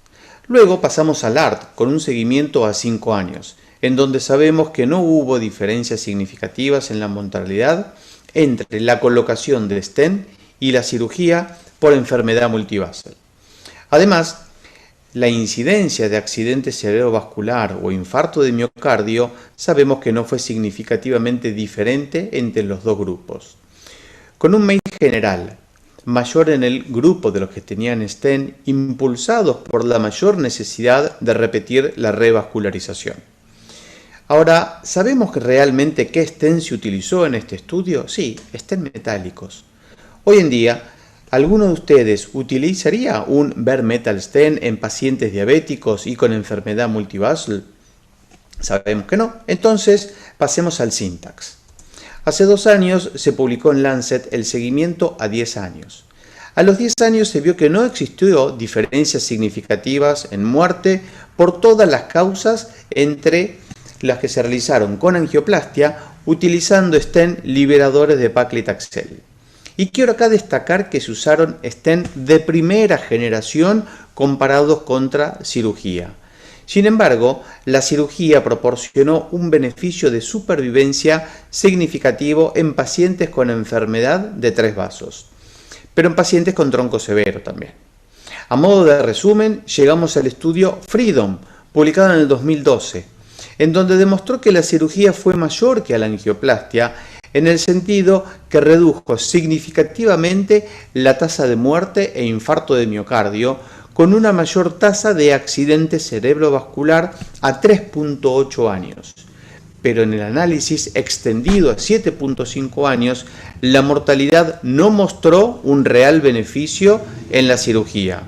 Speaker 5: Luego pasamos al ART con un seguimiento a 5 años, en donde sabemos que no hubo diferencias significativas en la mortalidad entre la colocación de stent y la cirugía por enfermedad multivasal. Además, la incidencia de accidente cerebrovascular o infarto de miocardio sabemos que no fue significativamente diferente entre los dos grupos. Con un MACE general mayor en el grupo de los que tenían stent, impulsados por la mayor necesidad de repetir la revascularización. Ahora, ¿sabemos que realmente qué stent se utilizó en este estudio? Sí, stent metálicos. Hoy en día, ¿alguno de ustedes utilizaría un bare metal stent en pacientes diabéticos y con enfermedad multivasal? Sabemos que no. Entonces, pasemos al Syntax. Hace 2 años se publicó en Lancet el seguimiento a 10 años. A los 10 años se vio que no existió diferencias significativas en muerte por todas las causas entre las que se realizaron con angioplastia utilizando stent liberadores de paclitaxel. Y quiero acá destacar que se usaron stent de primera generación comparados contra cirugía. Sin embargo, la cirugía proporcionó un beneficio de supervivencia significativo en pacientes con enfermedad de 3 vasos, pero en pacientes con tronco severo también. A modo de resumen, llegamos al estudio Freedom, publicado en el 2012, en donde demostró que la cirugía fue mayor que la angioplastia en el sentido que redujo significativamente la tasa de muerte e infarto de miocardio con una mayor tasa de accidente cerebrovascular a 3.8 años. Pero en el análisis extendido a 7.5 años, la mortalidad no mostró un real beneficio en la cirugía.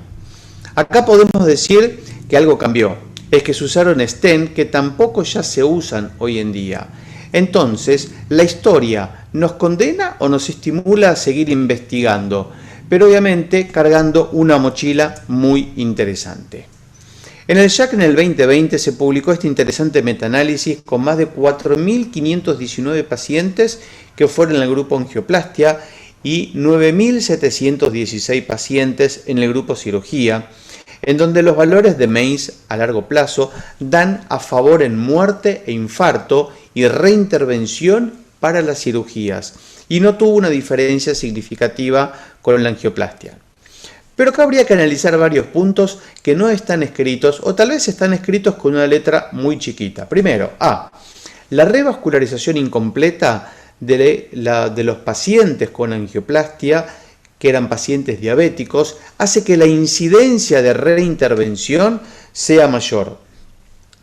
Speaker 5: Acá podemos decir que algo cambió, es que se usaron stent que tampoco ya se usan hoy en día. Entonces, ¿la historia nos condena o nos estimula a seguir investigando? Pero obviamente cargando una mochila muy interesante. En el JACC en el 2020 se publicó este interesante metaanálisis con más de 4.519 pacientes que fueron en el grupo angioplastia y 9.716 pacientes en el grupo cirugía, en donde los valores de MACE a largo plazo dan a favor en muerte e infarto y reintervención para las cirugías, y no tuvo una diferencia significativa con la angioplastia. Pero acá habría que analizar varios puntos que no están escritos, o tal vez están escritos con una letra muy chiquita. Primero, la revascularización incompleta de los pacientes con angioplastia, que eran pacientes diabéticos, hace que la incidencia de reintervención sea mayor,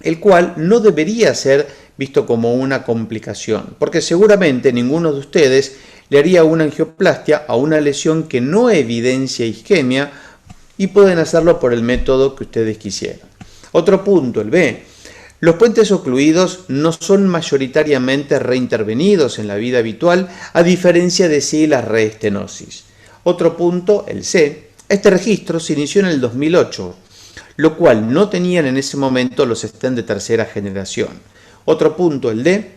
Speaker 5: el cual no debería ser visto como una complicación, porque seguramente ninguno de ustedes le haría una angioplastia a una lesión que no evidencia isquemia y pueden hacerlo por el método que ustedes quisieran. Otro punto, el B. Los puentes ocluidos no son mayoritariamente reintervenidos en la vida habitual, a diferencia de sí la reestenosis. Otro punto, el C. Este registro se inició en el 2008, lo cual no tenían en ese momento los stents de tercera generación. Otro punto, el D.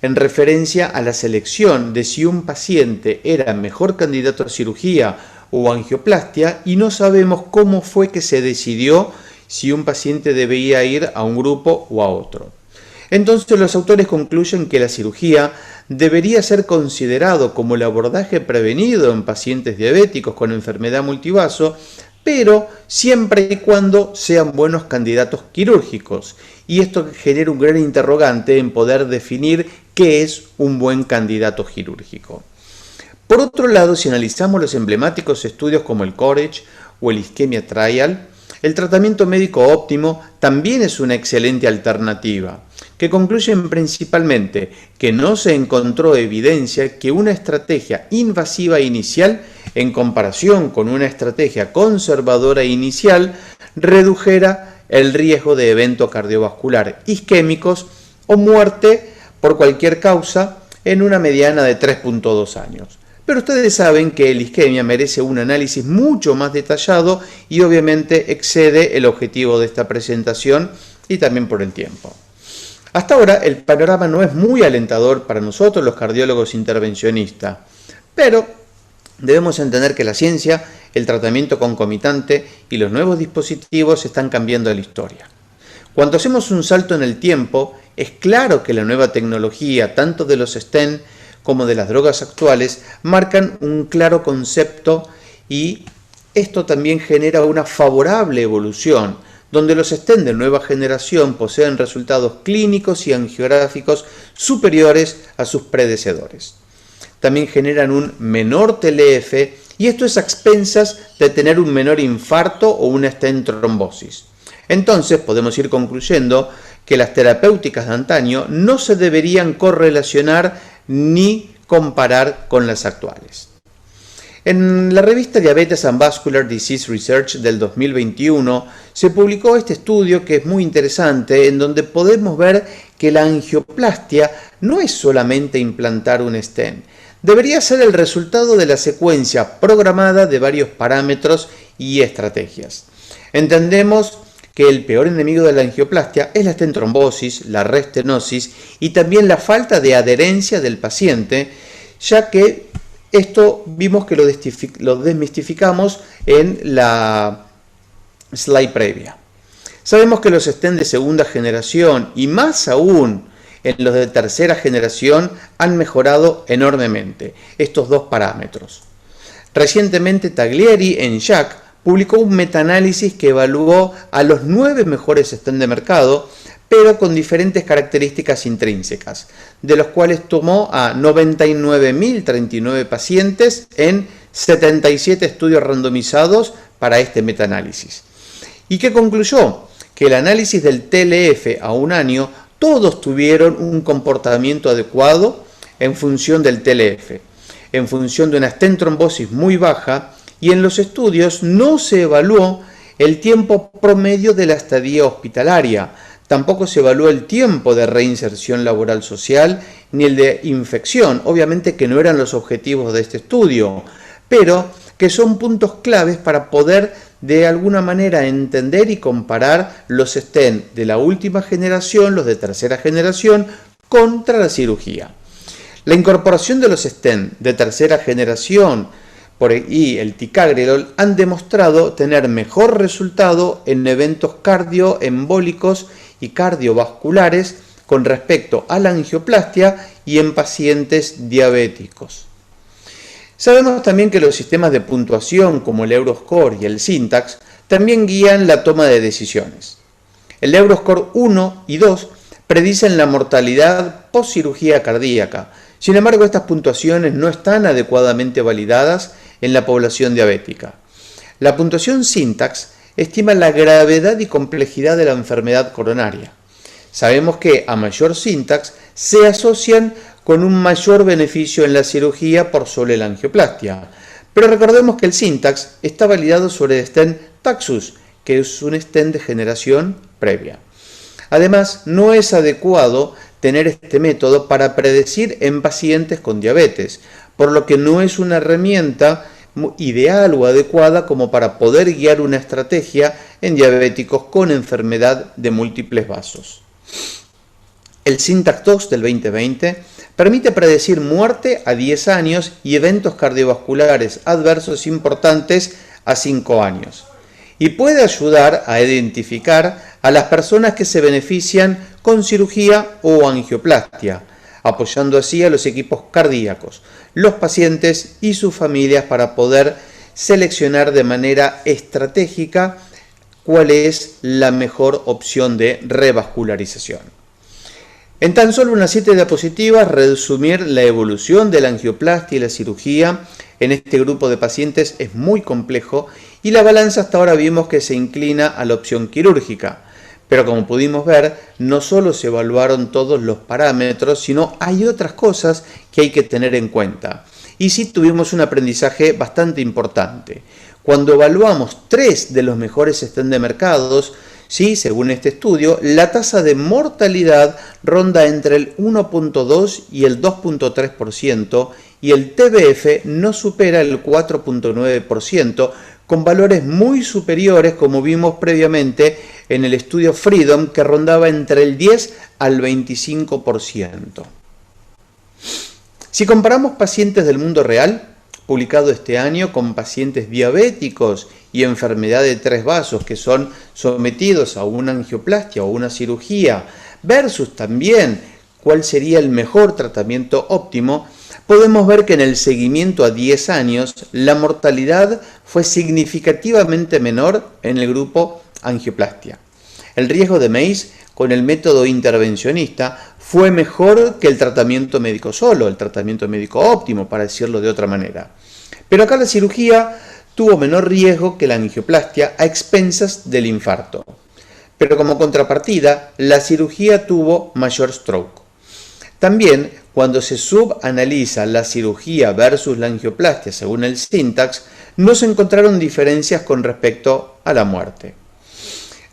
Speaker 5: En referencia a la selección de si un paciente era mejor candidato a cirugía o angioplastia, y no sabemos cómo fue que se decidió si un paciente debía ir a un grupo o a otro. Entonces los autores concluyen que la cirugía debería ser considerado como el abordaje prevenido en pacientes diabéticos con enfermedad multivaso, pero siempre y cuando sean buenos candidatos quirúrgicos. Y esto genera un gran interrogante en poder definir qué es un buen candidato quirúrgico. Por otro lado, si analizamos los emblemáticos estudios como el COURAGE o el Ischemia Trial, el tratamiento médico óptimo también es una excelente alternativa, que concluyen principalmente que no se encontró evidencia que una estrategia invasiva inicial, en comparación con una estrategia conservadora inicial, redujera el riesgo de evento cardiovascular isquémicos o muerte por cualquier causa en una mediana de 3.2 años. Pero ustedes saben que el isquemia merece un análisis mucho más detallado y obviamente excede el objetivo de esta presentación y también por el tiempo. Hasta ahora el panorama no es muy alentador para nosotros los cardiólogos intervencionistas, pero debemos entender que la ciencia, el tratamiento concomitante y los nuevos dispositivos están cambiando la historia. Cuando hacemos un salto en el tiempo, es claro que la nueva tecnología, tanto de los stents como de las drogas actuales, marcan un claro concepto, y esto también genera una favorable evolución, donde los stents de nueva generación poseen resultados clínicos y angiográficos superiores a sus predecesores. También generan un menor TLF, y esto es a expensas de tener un menor infarto o una stent trombosis. Entonces podemos ir concluyendo que las terapéuticas de antaño no se deberían correlacionar ni comparar con las actuales. En la revista Diabetes and Vascular Disease Research del 2021 se publicó este estudio que es muy interesante, en donde podemos ver que la angioplastia no es solamente implantar un stent, debería ser el resultado de la secuencia programada de varios parámetros y estrategias. Entendemos que el peor enemigo de la angioplastia es la stent trombosis, la reestenosis y también la falta de adherencia del paciente, ya que esto vimos que lo desmistificamos en la slide previa. Sabemos que los stents de segunda generación y más aún en los de tercera generación han mejorado enormemente estos dos parámetros. Recientemente Taglieri en JACC publicó un metaanálisis que evaluó a los 9 mejores stents de mercado, pero con diferentes características intrínsecas, de los cuales tomó a 99.039 pacientes en 77 estudios randomizados para este metaanálisis. ¿Y qué concluyó? Que el análisis del TLF a un año, todos tuvieron un comportamiento adecuado en función del TLF, en función de una stent trombosis muy baja, y en los estudios no se evaluó el tiempo promedio de la estadía hospitalaria, tampoco se evaluó el tiempo de reinserción laboral social ni el de infección, obviamente que no eran los objetivos de este estudio, pero que son puntos claves para poder de alguna manera entender y comparar los stents de la última generación, los de tercera generación, contra la cirugía. La incorporación de los stents de tercera generación y el ticagrelor han demostrado tener mejor resultado en eventos cardioembólicos y cardiovasculares con respecto a la angioplastia y en pacientes diabéticos. Sabemos también que los sistemas de puntuación como el Euroscore y el Syntax también guían la toma de decisiones. El Euroscore 1 y 2 predicen la mortalidad post-cirugía cardíaca. Sin embargo, estas puntuaciones no están adecuadamente validadas en la población diabética. La puntuación Syntax estima la gravedad y complejidad de la enfermedad coronaria. Sabemos que a mayor Syntax se asocian con un mayor beneficio en la cirugía por sobre la angioplastia. Pero recordemos que el Syntax está validado sobre el stent Taxus, que es un stent de generación previa. Además, no es adecuado tener este método para predecir en pacientes con diabetes, por lo que no es una herramienta ideal o adecuada como para poder guiar una estrategia en diabéticos con enfermedad de múltiples vasos. El SYNTAX-2 del 2020 permite predecir muerte a 10 años y eventos cardiovasculares adversos importantes a 5 años. Y puede ayudar a identificar a las personas que se benefician con cirugía o angioplastia, apoyando así a los equipos cardíacos, los pacientes y sus familias para poder seleccionar de manera estratégica cuál es la mejor opción de revascularización. En tan solo unas 7 diapositivas, resumir la evolución de la angioplastia y la cirugía en este grupo de pacientes es muy complejo y la balanza hasta ahora vimos que se inclina a la opción quirúrgica. Pero como pudimos ver, no solo se evaluaron todos los parámetros, sino hay otras cosas que hay que tener en cuenta. Y sí tuvimos un aprendizaje bastante importante. Cuando evaluamos 3 de los mejores stents de mercados, sí, según este estudio, la tasa de mortalidad ronda entre el 1.2 y el 2.3% y el TBF no supera el 4.9%, con valores muy superiores como vimos previamente en el estudio Freedom, que rondaba entre el 10 al 25%. Si comparamos pacientes del mundo real, publicado este año, con pacientes diabéticos y enfermedad de 3 vasos que son sometidos a una angioplastia o una cirugía, versus también cuál sería el mejor tratamiento óptimo, podemos ver que en el seguimiento a 10 años la mortalidad fue significativamente menor en el grupo angioplastia. El riesgo de MACE con el método intervencionista fue mejor que el tratamiento médico solo, el tratamiento médico óptimo, para decirlo de otra manera. Pero acá la cirugía tuvo menor riesgo que la angioplastia a expensas del infarto. Pero como contrapartida, la cirugía tuvo mayor stroke. También, cuando se subanaliza la cirugía versus la angioplastia según el SYNTAX, no se encontraron diferencias con respecto a la muerte.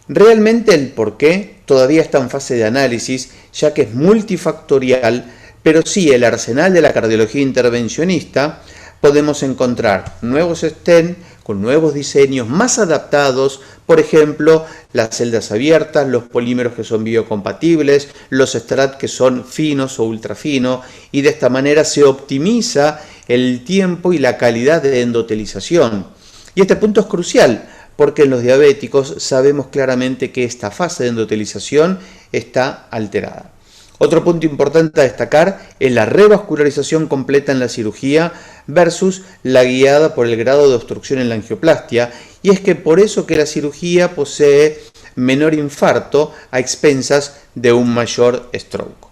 Speaker 5: Realmente el porqué todavía está en fase de análisis, ya que es multifactorial, pero sí el arsenal de la cardiología intervencionista podemos encontrar nuevos stents con nuevos diseños más adaptados, por ejemplo, las celdas abiertas, los polímeros que son biocompatibles, los strat que son finos o ultrafinos, y de esta manera se optimiza el tiempo y la calidad de endotelización. Y este punto es crucial, porque en los diabéticos sabemos claramente que esta fase de endotelización está alterada. Otro punto importante a destacar es la revascularización completa en la cirugía versus la guiada por el grado de obstrucción en la angioplastia, y es que por eso que la cirugía posee menor infarto a expensas de un mayor stroke.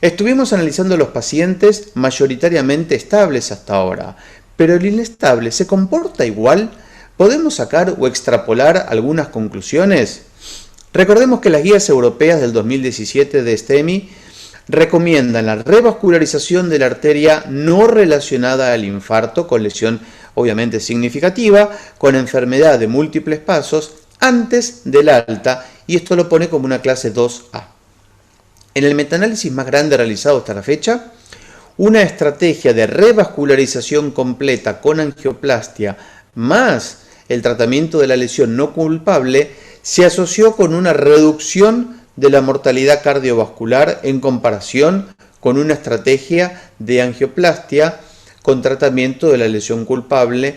Speaker 5: Estuvimos analizando los pacientes mayoritariamente estables hasta ahora, pero el inestable ¿se comporta igual? ¿Podemos sacar o extrapolar algunas conclusiones? Recordemos que las guías europeas del 2017 de STEMI recomiendan la revascularización de la arteria no relacionada al infarto, con lesión obviamente significativa, con enfermedad de múltiples pasos, antes del alta, y esto lo pone como una clase 2A. En el metaanálisis más grande realizado hasta la fecha, una estrategia de revascularización completa con angioplastia más el tratamiento de la lesión no culpable se asoció con una reducción de la mortalidad cardiovascular en comparación con una estrategia de angioplastia con tratamiento de la lesión culpable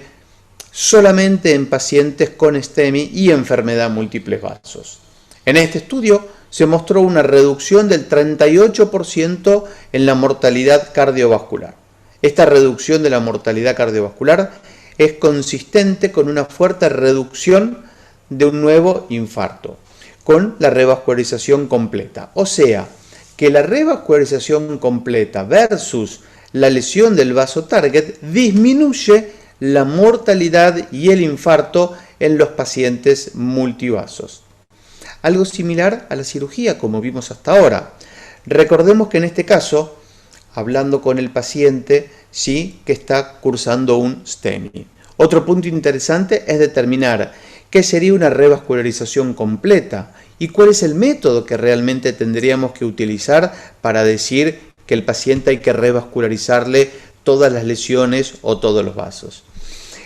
Speaker 5: solamente en pacientes con STEMI y enfermedad múltiples vasos. En este estudio se mostró una reducción del 38% en la mortalidad cardiovascular. Esta reducción de la mortalidad cardiovascular es consistente con una fuerte reducción de un nuevo infarto, con la revascularización completa. O sea, que la revascularización completa versus la lesión del vaso target disminuye la mortalidad y el infarto en los pacientes multivasos. Algo similar a la cirugía, como vimos hasta ahora. Recordemos que en este caso, hablando con el paciente, sí que está cursando un STEMI. Otro punto interesante es determinar qué sería una revascularización completa, ¿Y cuál es el método que realmente tendríamos que utilizar para decir que el paciente hay que revascularizarle todas las lesiones o todos los vasos?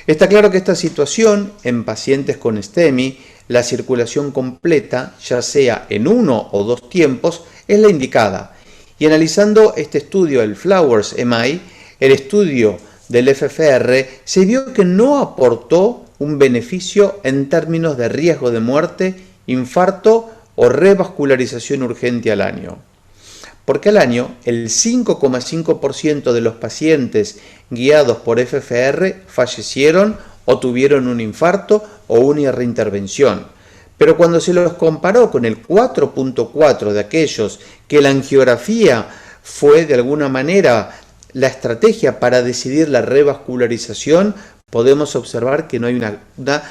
Speaker 5: Está claro que esta situación en pacientes con STEMI, la circulación completa, ya sea en 1 o 2 tiempos, es la indicada. Y analizando este estudio, el Flowers MI, el estudio del FFR, se vio que no aportó un beneficio en términos de riesgo de muerte, infarto o revascularización urgente al año. Porque al año el 5,5% de los pacientes guiados por FFR fallecieron o tuvieron un infarto o una reintervención. Pero cuando se los comparó con el 4,4% de aquellos que la angiografía fue de alguna manera la estrategia para decidir la revascularización, podemos observar que no hay una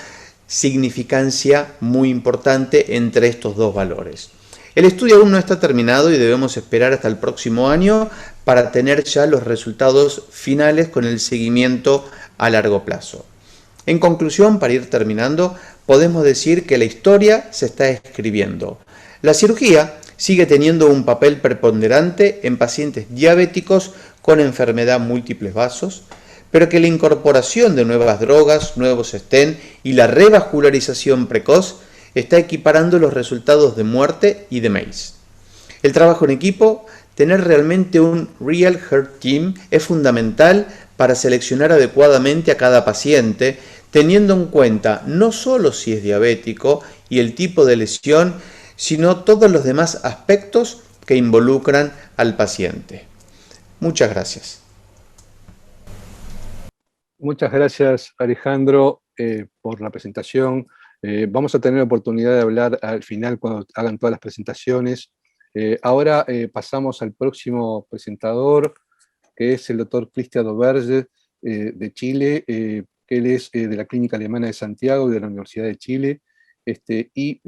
Speaker 5: significancia muy importante entre estos dos valores. El estudio aún no está terminado y debemos esperar hasta el próximo año para tener ya los resultados finales con el seguimiento a largo plazo. En conclusión, para ir terminando, podemos decir que la historia se está escribiendo. La cirugía sigue teniendo un papel preponderante en pacientes diabéticos con enfermedad múltiples vasos, pero que la incorporación de nuevas drogas, nuevos stent y la revascularización precoz está equiparando los resultados de muerte y de MACE. El trabajo en equipo, tener realmente un Real Heart Team es fundamental para seleccionar adecuadamente a cada paciente, teniendo en cuenta no solo si es diabético y el tipo de lesión, sino todos los demás aspectos que involucran al paciente. Muchas gracias.
Speaker 1: Muchas gracias, Alejandro, por la presentación. Vamos a tener la oportunidad de hablar al final cuando hagan todas las presentaciones. Ahora pasamos al próximo presentador, que es el doctor Christian Doberge, de Chile, que él es de la Clínica Alemana de Santiago y de la Universidad de Chile, y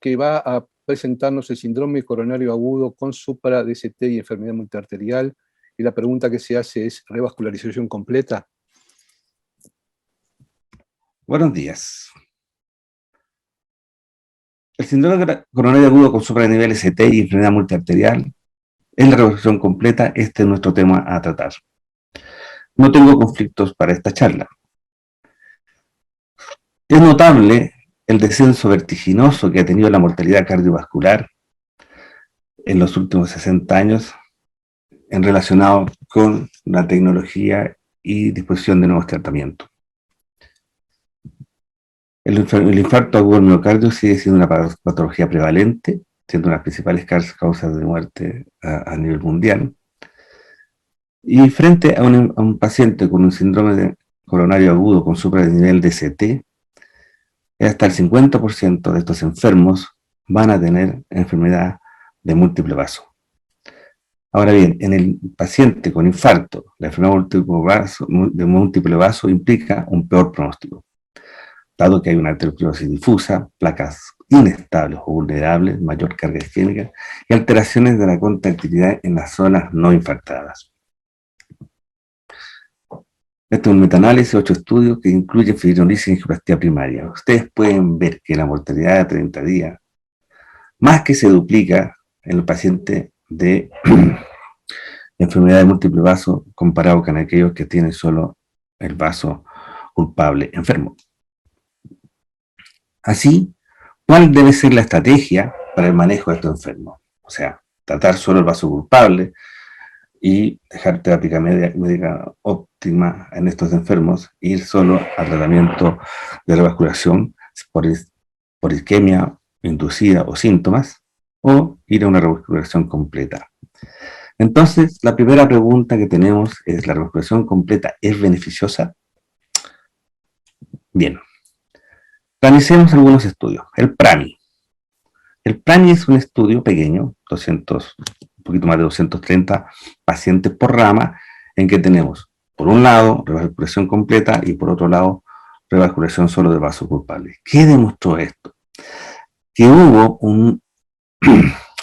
Speaker 1: que va a presentarnos el síndrome coronario agudo con supra-DST y enfermedad multiarterial. Y la pregunta que se hace es: ¿revascularización completa?
Speaker 6: Buenos días. El síndrome coronario agudo con supranivel ST y enfermedad multiarterial es la revascularización completa. Este es nuestro tema a tratar. No tengo conflictos para esta charla. Es notable el descenso vertiginoso que ha tenido la mortalidad cardiovascular en los últimos 60 años en relacionado con la tecnología y disposición de nuevos tratamientos. El infarto agudo del miocardio sigue siendo una patología prevalente, siendo una de las principales causas de muerte a nivel mundial. Y frente a un paciente con un síndrome coronario agudo con supranivel DST, hasta el 50% de estos enfermos van a tener enfermedad de múltiple vaso. Ahora bien, en el paciente con infarto, la enfermedad de múltiple vaso implica un peor pronóstico, dado que hay una arteriosclerosis difusa, placas inestables o vulnerables, mayor carga isquémica y alteraciones de la contractilidad en las zonas no infartadas. Este es un metaanálisis de 8 estudios que incluye fibrinolisis y angioplastia primaria. Ustedes pueden ver que la mortalidad de 30 días más que se duplica en el paciente de enfermedad de múltiple vaso comparado con aquellos que tienen solo el vaso culpable enfermo. Así, ¿cuál debe ser la estrategia para el manejo de estos enfermos? O sea, tratar solo el vaso culpable y dejar terapia médica óptima en estos enfermos, ir solo al tratamiento de revascularización por isquemia inducida o síntomas, o ir a una revascularización completa. Entonces, la primera pregunta que tenemos es: ¿la revascularización completa es beneficiosa? Bien. Analicemos algunos estudios. El PRAMI. El PRAMI es un estudio pequeño, un poquito más de 230 pacientes por rama, en que tenemos, por un lado, revascularización completa y por otro lado, revascularización solo de vaso culpable. ¿Qué demostró esto? Que hubo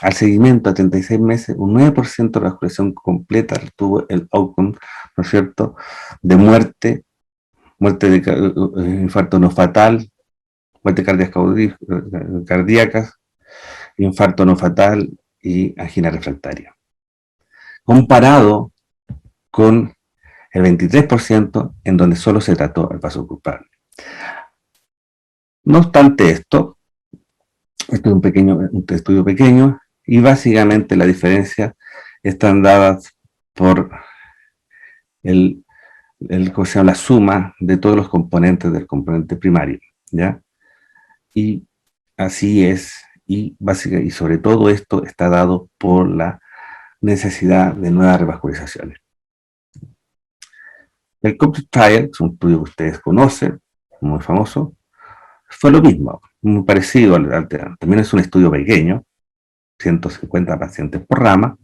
Speaker 6: al seguimiento a 36 meses, un 9% de revascularización completa tuvo el outcome, ¿no es cierto?, de muerte de infarto no fatal, muerte cardíacas, infarto no fatal y angina refractaria, comparado con el 23% en donde solo se trató el vaso culpable. No obstante esto es un estudio pequeño y básicamente la diferencia están dadas por la suma de todos los componentes del componente primario, ¿ya? Y así es, y sobre todo esto está dado por la necesidad de nuevas revascularizaciones. El COMPLETE Trial, es un estudio que ustedes conocen, muy famoso, fue lo mismo, muy parecido al anterior. También es un estudio pequeño, 150 pacientes por rama,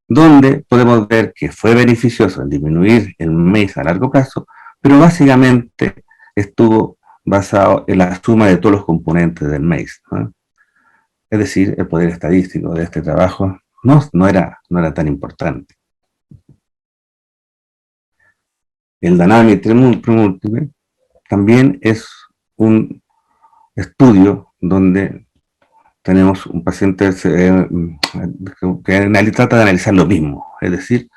Speaker 6: donde podemos ver que fue beneficioso en disminuir el MACE a largo plazo, pero básicamente estuvo basado en la suma de todos los componentes del MACE, ¿no? Es decir, el poder estadístico de este trabajo no era tan importante. El Dynamic Pre-Múltiple también es un estudio donde tenemos un paciente que trata de analizar lo mismo, es decir,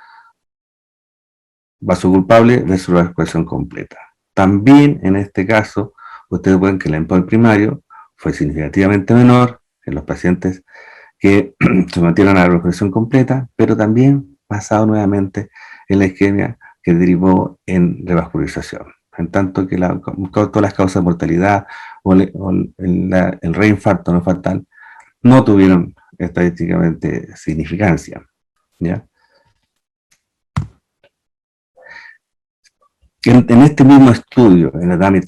Speaker 6: vaso culpable versus la evacuación completa. También en este caso, ustedes ven que el endpoint primario fue significativamente menor en los pacientes que se mantuvieron a la evacuación completa, pero también basado nuevamente en la isquemia que derivó en revascularización. En tanto que todas las causas de mortalidad o el reinfarto no fatal no tuvieron estadísticamente significancia, ¿ya? En este mismo estudio, en el Dynamic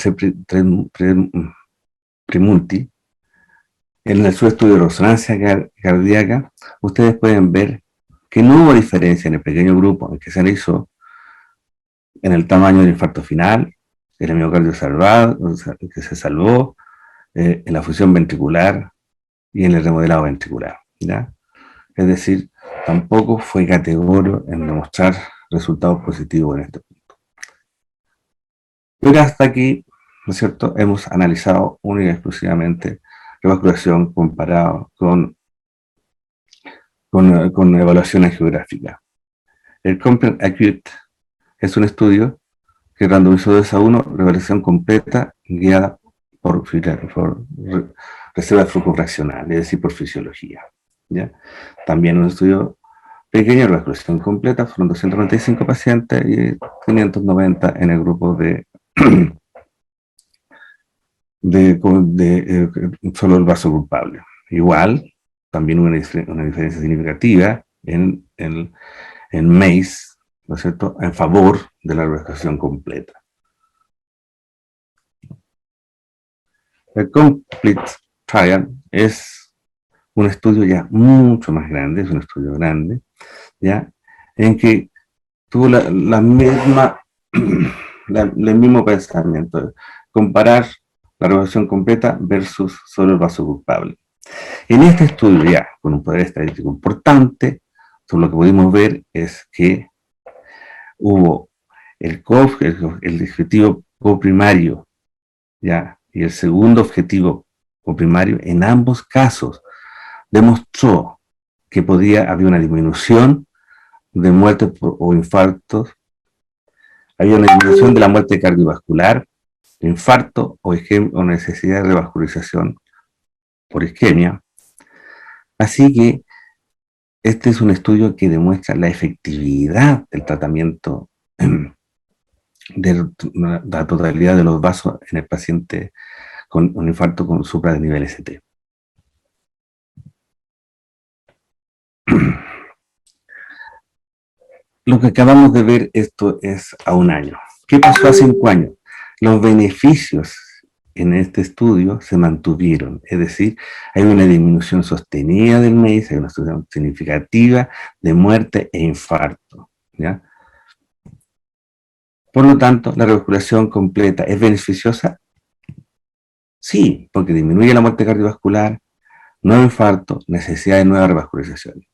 Speaker 6: Pre-Multi, en el subestudio de resonancia cardíaca, ustedes pueden ver que no hubo diferencia en el pequeño grupo en que se analizó en el tamaño del infarto final, en el miocardio salvado, que se salvó, en la función ventricular y en el remodelado ventricular, ¿ya? Es decir, tampoco fue categórico en demostrar resultados positivos en este punto. Pero hasta aquí, ¿no es cierto?, hemos analizado única y exclusivamente revascularización comparado con evaluación geográfica. El Complement Acute es un estudio que randomizó 2:1 revascularización completa guiada por reserva de flujo fraccional, es decir, por fisiología, ¿ya? También un estudio pequeño, revascularización completa, fueron 295 pacientes y 590 en el grupo de solo el vaso culpable. Igual, también una diferencia significativa en MACE, ¿no es cierto?, en favor de la revascularización completa. El COMPLETE Trial es un estudio ya mucho más grande, es un estudio grande, ¿ya?, en que tuvo el mismo pensamiento, comparar la revascularización completa versus solo el vaso culpable. En este estudio ya, con un poder estadístico importante, lo que pudimos ver es que hubo el objetivo coprimario, ¿ya?, y el segundo objetivo coprimario, en ambos casos, demostró que había una disminución de muertes o infartos, había una disminución de la muerte cardiovascular, infarto o necesidad de revascularización por isquemia. Así que este es un estudio que demuestra la efectividad del tratamiento de la totalidad de los vasos en el paciente con un infarto con supra de nivel ST. Lo que acabamos de ver, esto es a un año. ¿Qué pasó a 5 años? Los beneficios en este estudio se mantuvieron, es decir, hay una disminución sostenida del MACE, hay una disminución significativa de muerte e infarto, ¿ya? Por lo tanto, ¿la revascularización completa es beneficiosa? Sí, porque disminuye la muerte cardiovascular, nuevo infarto, necesidad de nueva revascularización.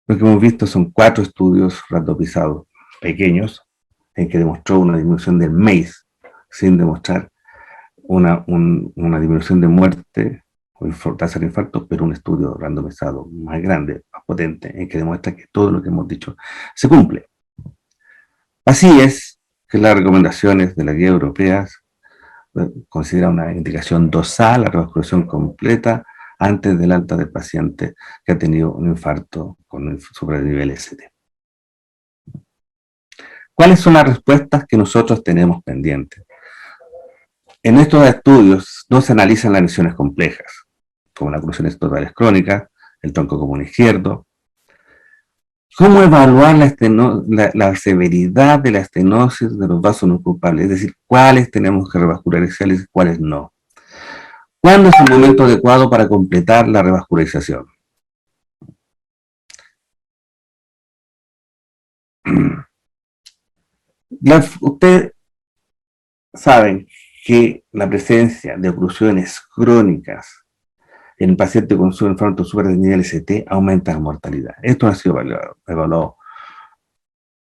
Speaker 6: Lo que hemos visto son 4 estudios randomizados pequeños en que demostró una disminución del MACE sin demostrar una disminución de muerte tasa de infarto, pero un estudio randomizado más grande, más potente, en que demuestra que todo lo que hemos dicho se cumple. Así es que las recomendaciones de la guía europea consideran una indicación dosal, la revascularización completa, antes del alta del paciente que ha tenido un infarto con un supranivel ST. ¿Cuáles son las respuestas que nosotros tenemos pendientes? En estos estudios no se analizan las lesiones complejas, como las oclusiones totales crónicas, el tronco común izquierdo. ¿Cómo evaluar la severidad de la estenosis de los vasos no culpables? Es decir, cuáles tenemos que revascularizar y cuáles no. ¿Cuándo es el momento adecuado para completar la revascularización? Ustedes saben que la presencia de oclusiones crónicas en el paciente con su infarto suprarrenal ST aumenta la mortalidad. Esto ha sido evaluado.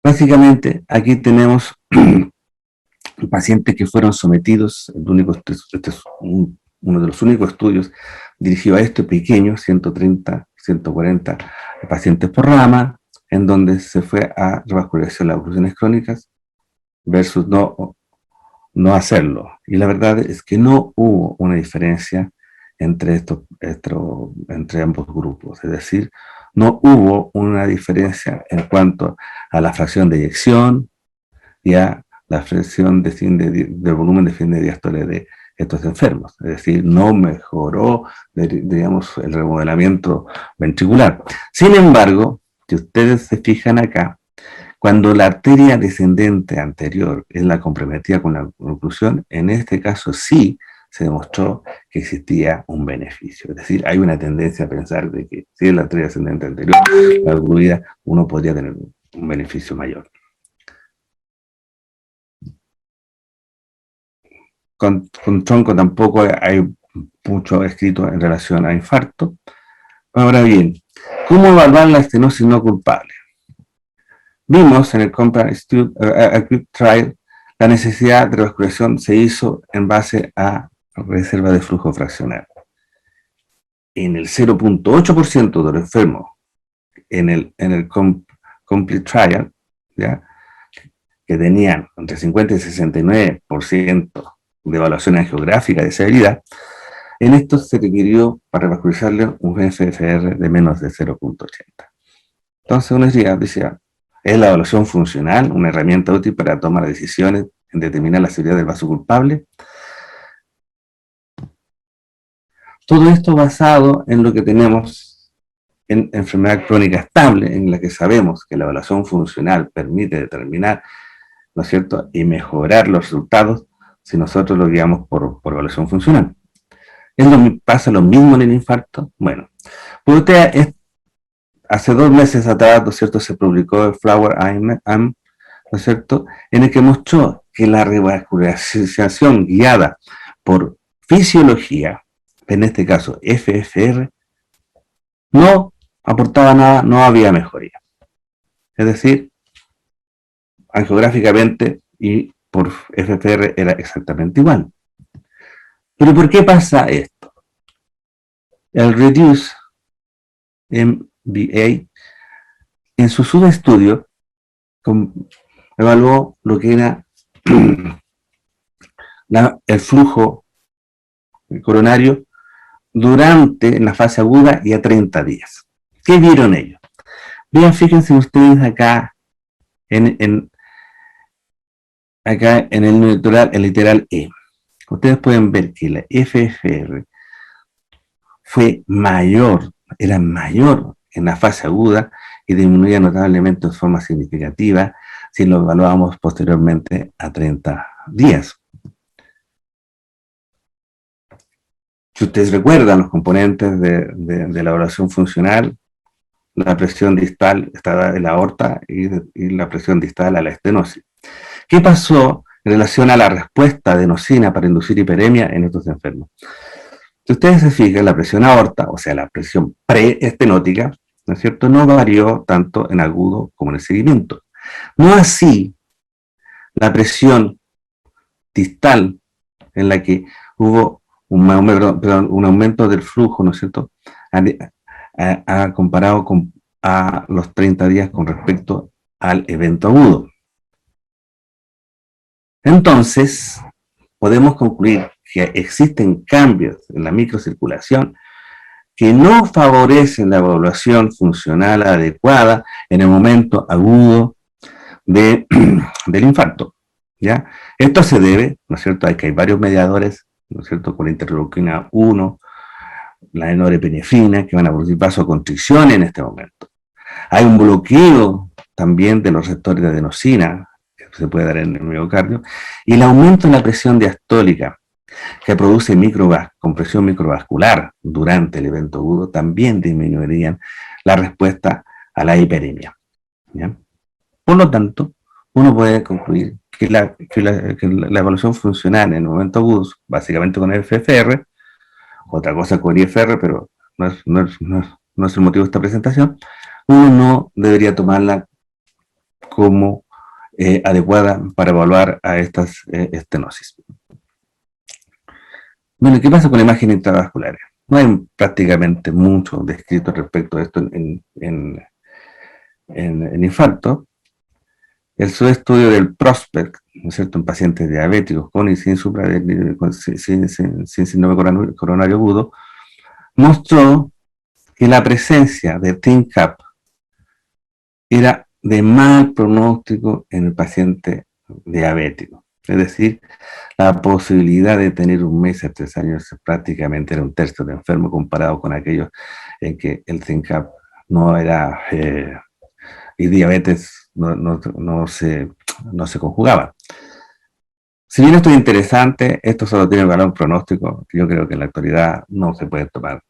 Speaker 6: Básicamente, aquí tenemos pacientes que fueron sometidos, este es uno de los únicos estudios dirigido a este pequeño, 130, 140 pacientes por rama, en donde se fue a revascularización las oclusiones crónicas versus no hacerlo. Y la verdad es que no hubo una diferencia entre ambos grupos. Es decir, no hubo una diferencia en cuanto a la fracción de eyección y a la fracción del volumen de fin de diástole de estos enfermos. Es decir, no mejoró, digamos, el remodelamiento ventricular. Sin embargo, si ustedes se fijan acá, cuando la arteria descendente anterior es la comprometida con la oclusión, en este caso sí se demostró que existía un beneficio. Es decir, hay una tendencia a pensar de que si es la arteria descendente anterior la ocluida, uno podría tener un beneficio mayor. Con tronco tampoco hay mucho escrito en relación a infarto. Ahora bien, ¿cómo evaluar la estenosis no culpable? Vimos en el Comparative Acute Trial la necesidad de revascularización se hizo en base a reserva de flujo fraccional. En el 0.8% de los enfermos en el Complete Trial, ¿ya?, que tenían entre 50 y 69% de evaluación angiográfica de severidad, en esto se requirió para revascularizarle un FFR de menos de 0.80. Entonces uno decía, ¿es la evaluación funcional una herramienta útil para tomar decisiones en determinar la severidad del vaso culpable? Todo esto basado en lo que tenemos en enfermedad crónica estable, en la que sabemos que la evaluación funcional permite determinar, ¿no es cierto?, y mejorar los resultados si nosotros lo guiamos por evaluación funcional. ¿Pasa lo mismo en el infarto? Bueno, hace 2 meses atrás, ¿no es cierto?, se publicó el Flower AM, ¿no es cierto?, en el que mostró que la revascularización guiada por fisiología, en este caso FFR, no aportaba nada, no había mejoría. Es decir, angiográficamente y por FFR era exactamente igual. ¿Pero por qué pasa esto? El Reduce MBA, en su subestudio, evaluó lo que era el flujo coronario durante la fase aguda y a 30 días. ¿Qué vieron ellos? Vean, fíjense ustedes acá en el literal E. Ustedes pueden ver que la FFR fue mayor, era mayor en la fase aguda y disminuía notablemente de forma significativa si lo evaluábamos posteriormente a 30 días. Si ustedes recuerdan los componentes de la evaluación funcional, la presión distal está en la aorta y la presión distal a la estenosis. ¿Qué pasó en relación a la respuesta de adenosina para inducir hiperemia en estos enfermos? Si ustedes se fijan, la presión aorta, o sea, la presión preestenótica, ¿no es cierto?, no varió tanto en agudo como en el seguimiento. No así la presión distal, en la que hubo un aumento del flujo, ¿no es cierto?, comparado a los 30 días con respecto al evento agudo. Entonces, podemos concluir que existen cambios en la microcirculación que no favorecen la evaluación funcional adecuada en el momento agudo del infarto, ¿ya? Esto se debe, ¿no es cierto?, a que hay varios mediadores, ¿no es cierto?, con la interleuquina 1, la norepinefrina, que van a producir vasoconstricción en este momento. Hay un bloqueo también de los receptores de adenosina, que se puede dar en el miocardio, y el aumento de la presión diastólica, que produce compresión microvascular durante el evento agudo, también disminuirían la respuesta a la hiperemia, ¿ya? Por lo tanto, uno puede concluir que la evaluación funcional en el momento agudo, básicamente con el FFR, otra cosa con IFR, pero no es el motivo de esta presentación, uno no debería tomarla como adecuada para evaluar a estas estenosis. Bueno, ¿qué pasa con imágenes intravasculares? No hay prácticamente mucho descrito respecto a esto en infarto. El subestudio del PROSPECT, ¿no es cierto?, en pacientes diabéticos con y sin síndrome coronario agudo, mostró que la presencia de TINCAP era de mal pronóstico en el paciente diabético. Es decir, la posibilidad de tener un mes a 3 años prácticamente era un tercio de enfermo comparado con aquellos en que el TINCAP no era, y diabetes no se conjugaba. Si bien esto es interesante, esto solo tiene valor pronóstico. Yo creo que en la actualidad no se pueden tomar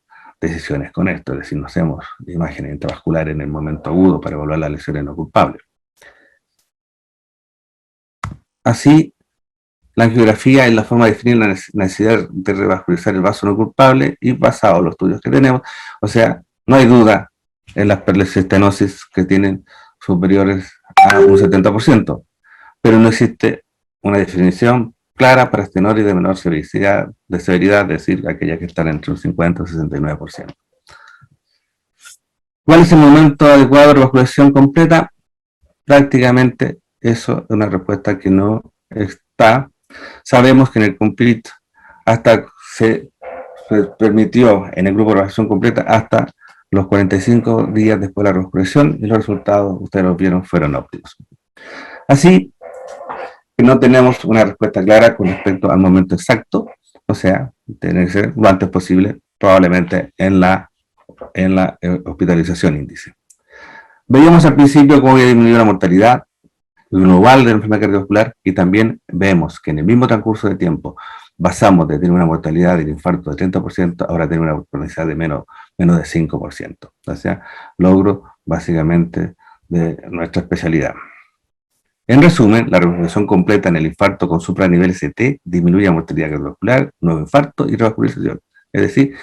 Speaker 6: decisiones con esto, es decir, no hacemos imágenes intravasculares en el momento agudo para evaluar las lesiones no culpables. Así, la angiografía es la forma de definir la necesidad de revascularizar el vaso no culpable y basado en los estudios que tenemos, o sea, no hay duda en las estenosis que tienen superiores a un 70%, pero no existe una definición clara para estenosis de menor severidad, es decir, aquellas que están entre un 50 y un 69%. ¿Cuál es el momento adecuado de revascularización completa? Prácticamente eso es una respuesta que no está. Sabemos que en el COMPLETE hasta se permitió en el grupo de revascularización completa hasta los 45 días después de la revascularización, y los resultados, ustedes los vieron, fueron óptimos. Así que no tenemos una respuesta clara con respecto al momento exacto, o sea, tiene que ser lo antes posible, probablemente en la hospitalización índice. Veíamos al principio cómo había disminuido la mortalidad global de la enfermedad cardiovascular, y también vemos que en el mismo transcurso de tiempo pasamos de tener una mortalidad del infarto de 30%, ahora tener una mortalidad de menos de 5%. O sea, logro básicamente de nuestra especialidad. En resumen, la revascularización completa en el infarto con supranivel ST disminuye la mortalidad cardiovascular, nuevo infarto y revascularización. Es decir,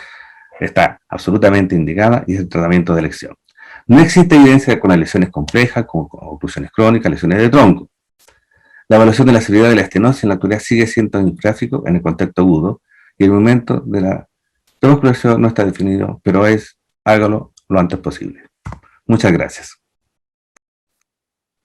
Speaker 6: está absolutamente indicada y es el tratamiento de elección. No existe evidencia con las lesiones complejas, como oclusiones crónicas, lesiones de tronco. La evaluación de la severidad de la estenosis en la actualidad sigue siendo un gráfico en el contexto agudo, y el momento de la revascularización no está definido, pero hágalo lo antes posible. Muchas gracias.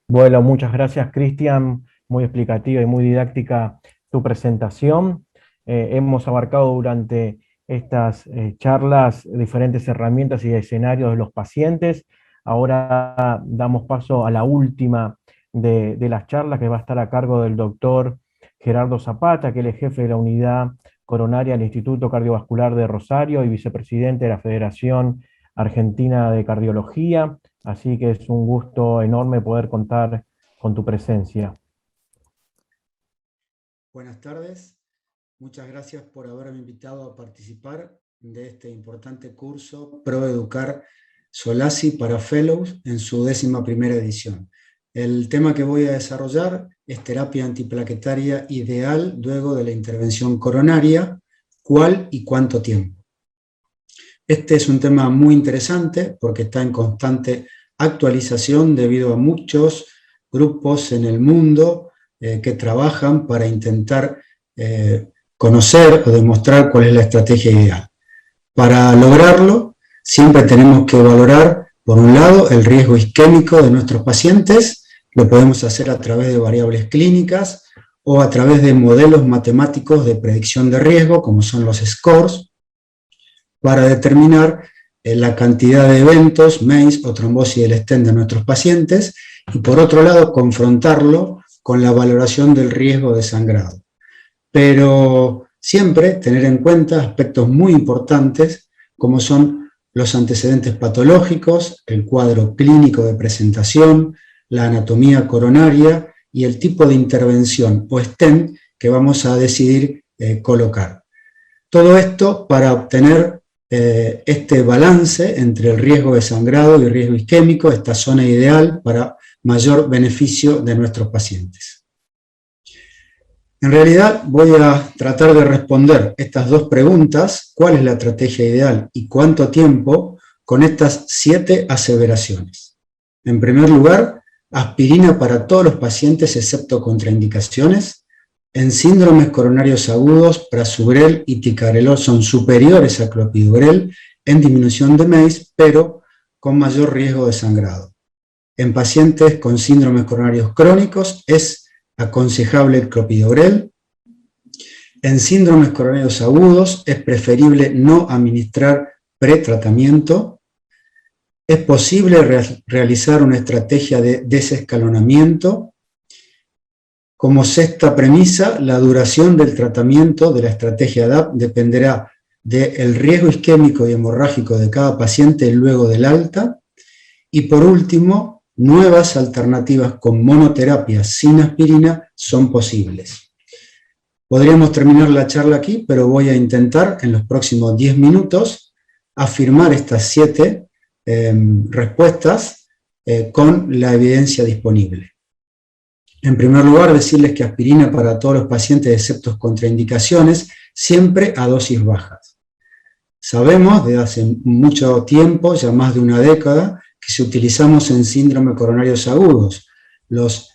Speaker 2: Bueno, muchas gracias, Cristian. Muy explicativa y muy didáctica tu presentación. Hemos abarcado durante estas charlas diferentes herramientas y escenarios de los pacientes. Ahora damos paso a la última de las charlas, que va a estar a cargo del doctor Gerardo Zapata, que él es jefe de la unidad coronaria del Instituto Cardiovascular de Rosario y vicepresidente de la Federación Argentina de Cardiología. Así que es un gusto enorme poder contar con tu presencia.
Speaker 7: Buenas tardes. Muchas gracias por haberme invitado a participar de este importante curso ProEducar Solasi para Fellows en su 11ª edición. El tema que voy a desarrollar es terapia antiplaquetaria ideal luego de la intervención coronaria, ¿cuál y cuánto tiempo? Este es un tema muy interesante porque está en constante actualización debido a muchos grupos en el mundo que trabajan para intentar conocer o demostrar cuál es la estrategia ideal. Para lograrlo, siempre tenemos que valorar, por un lado, el riesgo isquémico de nuestros pacientes. Lo podemos hacer a través de variables clínicas o a través de modelos matemáticos de predicción de riesgo, como son los scores, para determinar la cantidad de eventos, MACE o trombosis del stent de nuestros pacientes, y por otro lado, confrontarlo con la valoración del riesgo de sangrado. Pero siempre tener en cuenta aspectos muy importantes, como son los antecedentes patológicos, el cuadro clínico de presentación, la anatomía coronaria y el tipo de intervención o stent que vamos a decidir colocar. Todo esto para obtener este balance entre el riesgo de sangrado y el riesgo isquémico, esta zona ideal para mayor beneficio de nuestros pacientes. En realidad voy a tratar de responder estas dos preguntas, ¿cuál es la estrategia ideal y cuánto tiempo?, con estas 7 aseveraciones. En primer lugar, aspirina para todos los pacientes excepto contraindicaciones. En síndromes coronarios agudos, prasugrel y ticagrelor son superiores a clopidogrel en disminución de MACE, pero con mayor riesgo de sangrado. En pacientes con síndromes coronarios crónicos es aconsejable el clopidogrel. En síndromes coronarios agudos es preferible no administrar pretratamiento. Es posible realizar una estrategia de desescalonamiento. Como sexta premisa, la duración del tratamiento de la estrategia DAP dependerá del riesgo isquémico y hemorrágico de cada paciente luego del alta. Y por último, nuevas alternativas con monoterapia sin aspirina son posibles. Podríamos terminar la charla aquí, pero voy a intentar en los próximos 10 minutos afirmar estas 7 respuestas con la evidencia disponible. En primer lugar, decirles que aspirina para todos los pacientes excepto contraindicaciones, siempre a dosis bajas. Sabemos desde hace mucho tiempo, ya más de una década, que si utilizamos en síndrome coronarios agudos los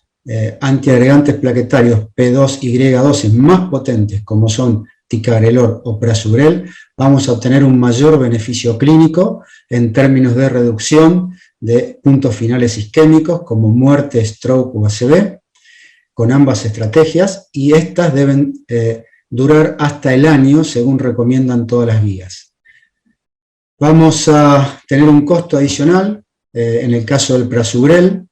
Speaker 7: antiagregantes plaquetarios P2Y12 más potentes, como son ticagrelor o prasugrel, vamos a obtener un mayor beneficio clínico en términos de reducción de puntos finales isquémicos, como muerte, stroke o ACV, con ambas estrategias, y estas deben durar hasta el año, según recomiendan todas las guías. Vamos a tener un costo adicional, en el caso del prasugrel,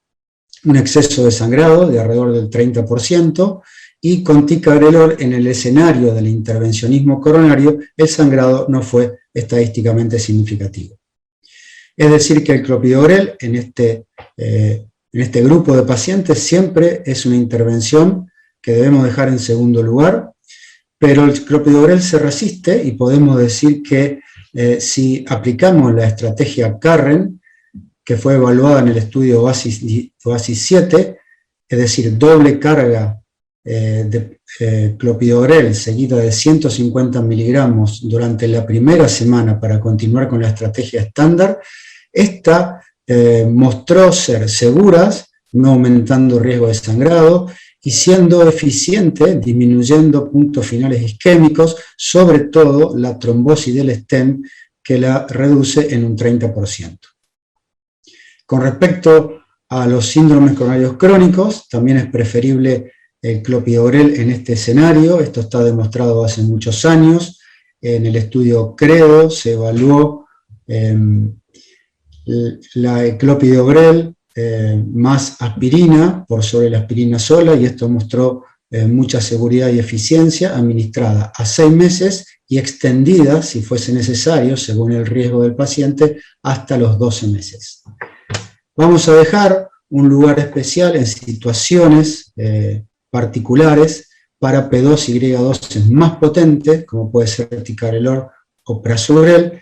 Speaker 7: un exceso de sangrado de alrededor del 30%, y con ticagrelor en el escenario del intervencionismo coronario, el sangrado no fue estadísticamente significativo. Es decir, que el clopidogrel en este grupo de pacientes siempre es una intervención que debemos dejar en segundo lugar, pero el clopidogrel se resiste y podemos decir que si aplicamos la estrategia Carren, que fue evaluada en el estudio OASIS 7, es decir, doble carga de clopidogrel seguida de 150 miligramos durante la primera semana para continuar con la estrategia estándar, esta mostró ser seguras, no aumentando riesgo de sangrado y siendo eficiente, disminuyendo puntos finales isquémicos, sobre todo la trombosis del stent, que la reduce en un 30%. Con respecto a los síndromes coronarios crónicos, también es preferible el clopidogrel en este escenario. Esto está demostrado hace muchos años. En el estudio CREDO se evaluó la clopidogrel más aspirina por sobre la aspirina sola, y esto mostró mucha seguridad y eficiencia, administrada a 6 meses y extendida, si fuese necesario, según el riesgo del paciente, hasta los 12 meses. Vamos a dejar un lugar especial en situaciones particulares para P2Y12 más potentes, como puede ser ticagrelor o prasugrel,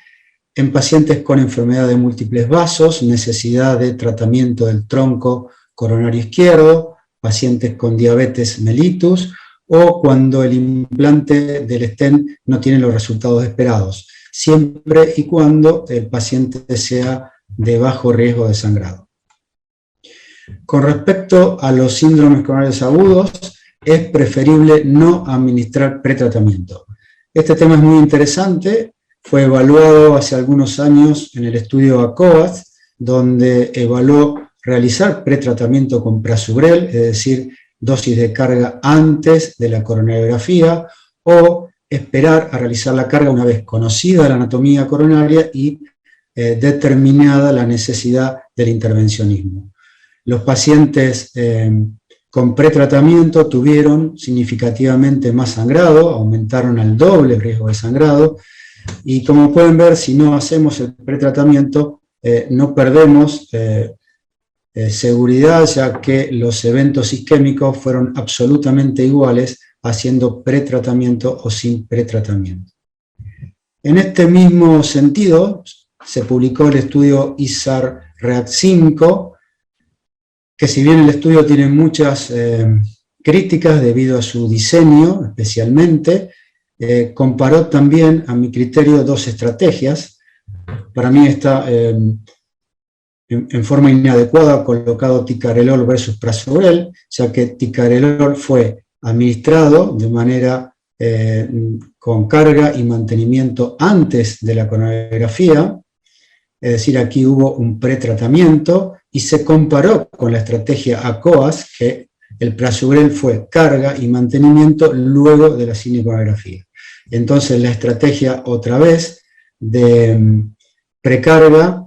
Speaker 7: en pacientes con enfermedad de múltiples vasos, necesidad de tratamiento del tronco coronario izquierdo, pacientes con diabetes mellitus, o cuando el implante del stent no tiene los resultados esperados, siempre y cuando el paciente sea de bajo riesgo de sangrado. Con respecto a los síndromes coronarios agudos, es preferible no administrar pretratamiento. Este tema es muy interesante, fue evaluado hace algunos años en el estudio ACOAS, donde evaluó realizar pretratamiento con prasugrel, es decir, dosis de carga antes de la coronariografía, o esperar a realizar la carga una vez conocida la anatomía coronaria y determinada la necesidad del intervencionismo. Los pacientes con pretratamiento tuvieron significativamente más sangrado, aumentaron al doble el riesgo de sangrado, y como pueden ver, si no hacemos el pretratamiento, no perdemos seguridad, ya que los eventos isquémicos fueron absolutamente iguales haciendo pretratamiento o sin pretratamiento. En este mismo sentido, se publicó el estudio ISAR-REACT-5, que si bien el estudio tiene muchas críticas debido a su diseño especialmente, comparó también, a mi criterio, dos estrategias. Para mí está en forma inadecuada colocado ticagrelor versus prasugrel, ya que ticagrelor fue administrado de manera con carga y mantenimiento antes de la coronariografía, es decir, aquí hubo un pretratamiento, y se comparó con la estrategia ACOAS, que el prasugrel fue carga y mantenimiento luego de la cinecoronariografía. Entonces la estrategia, otra vez, de precarga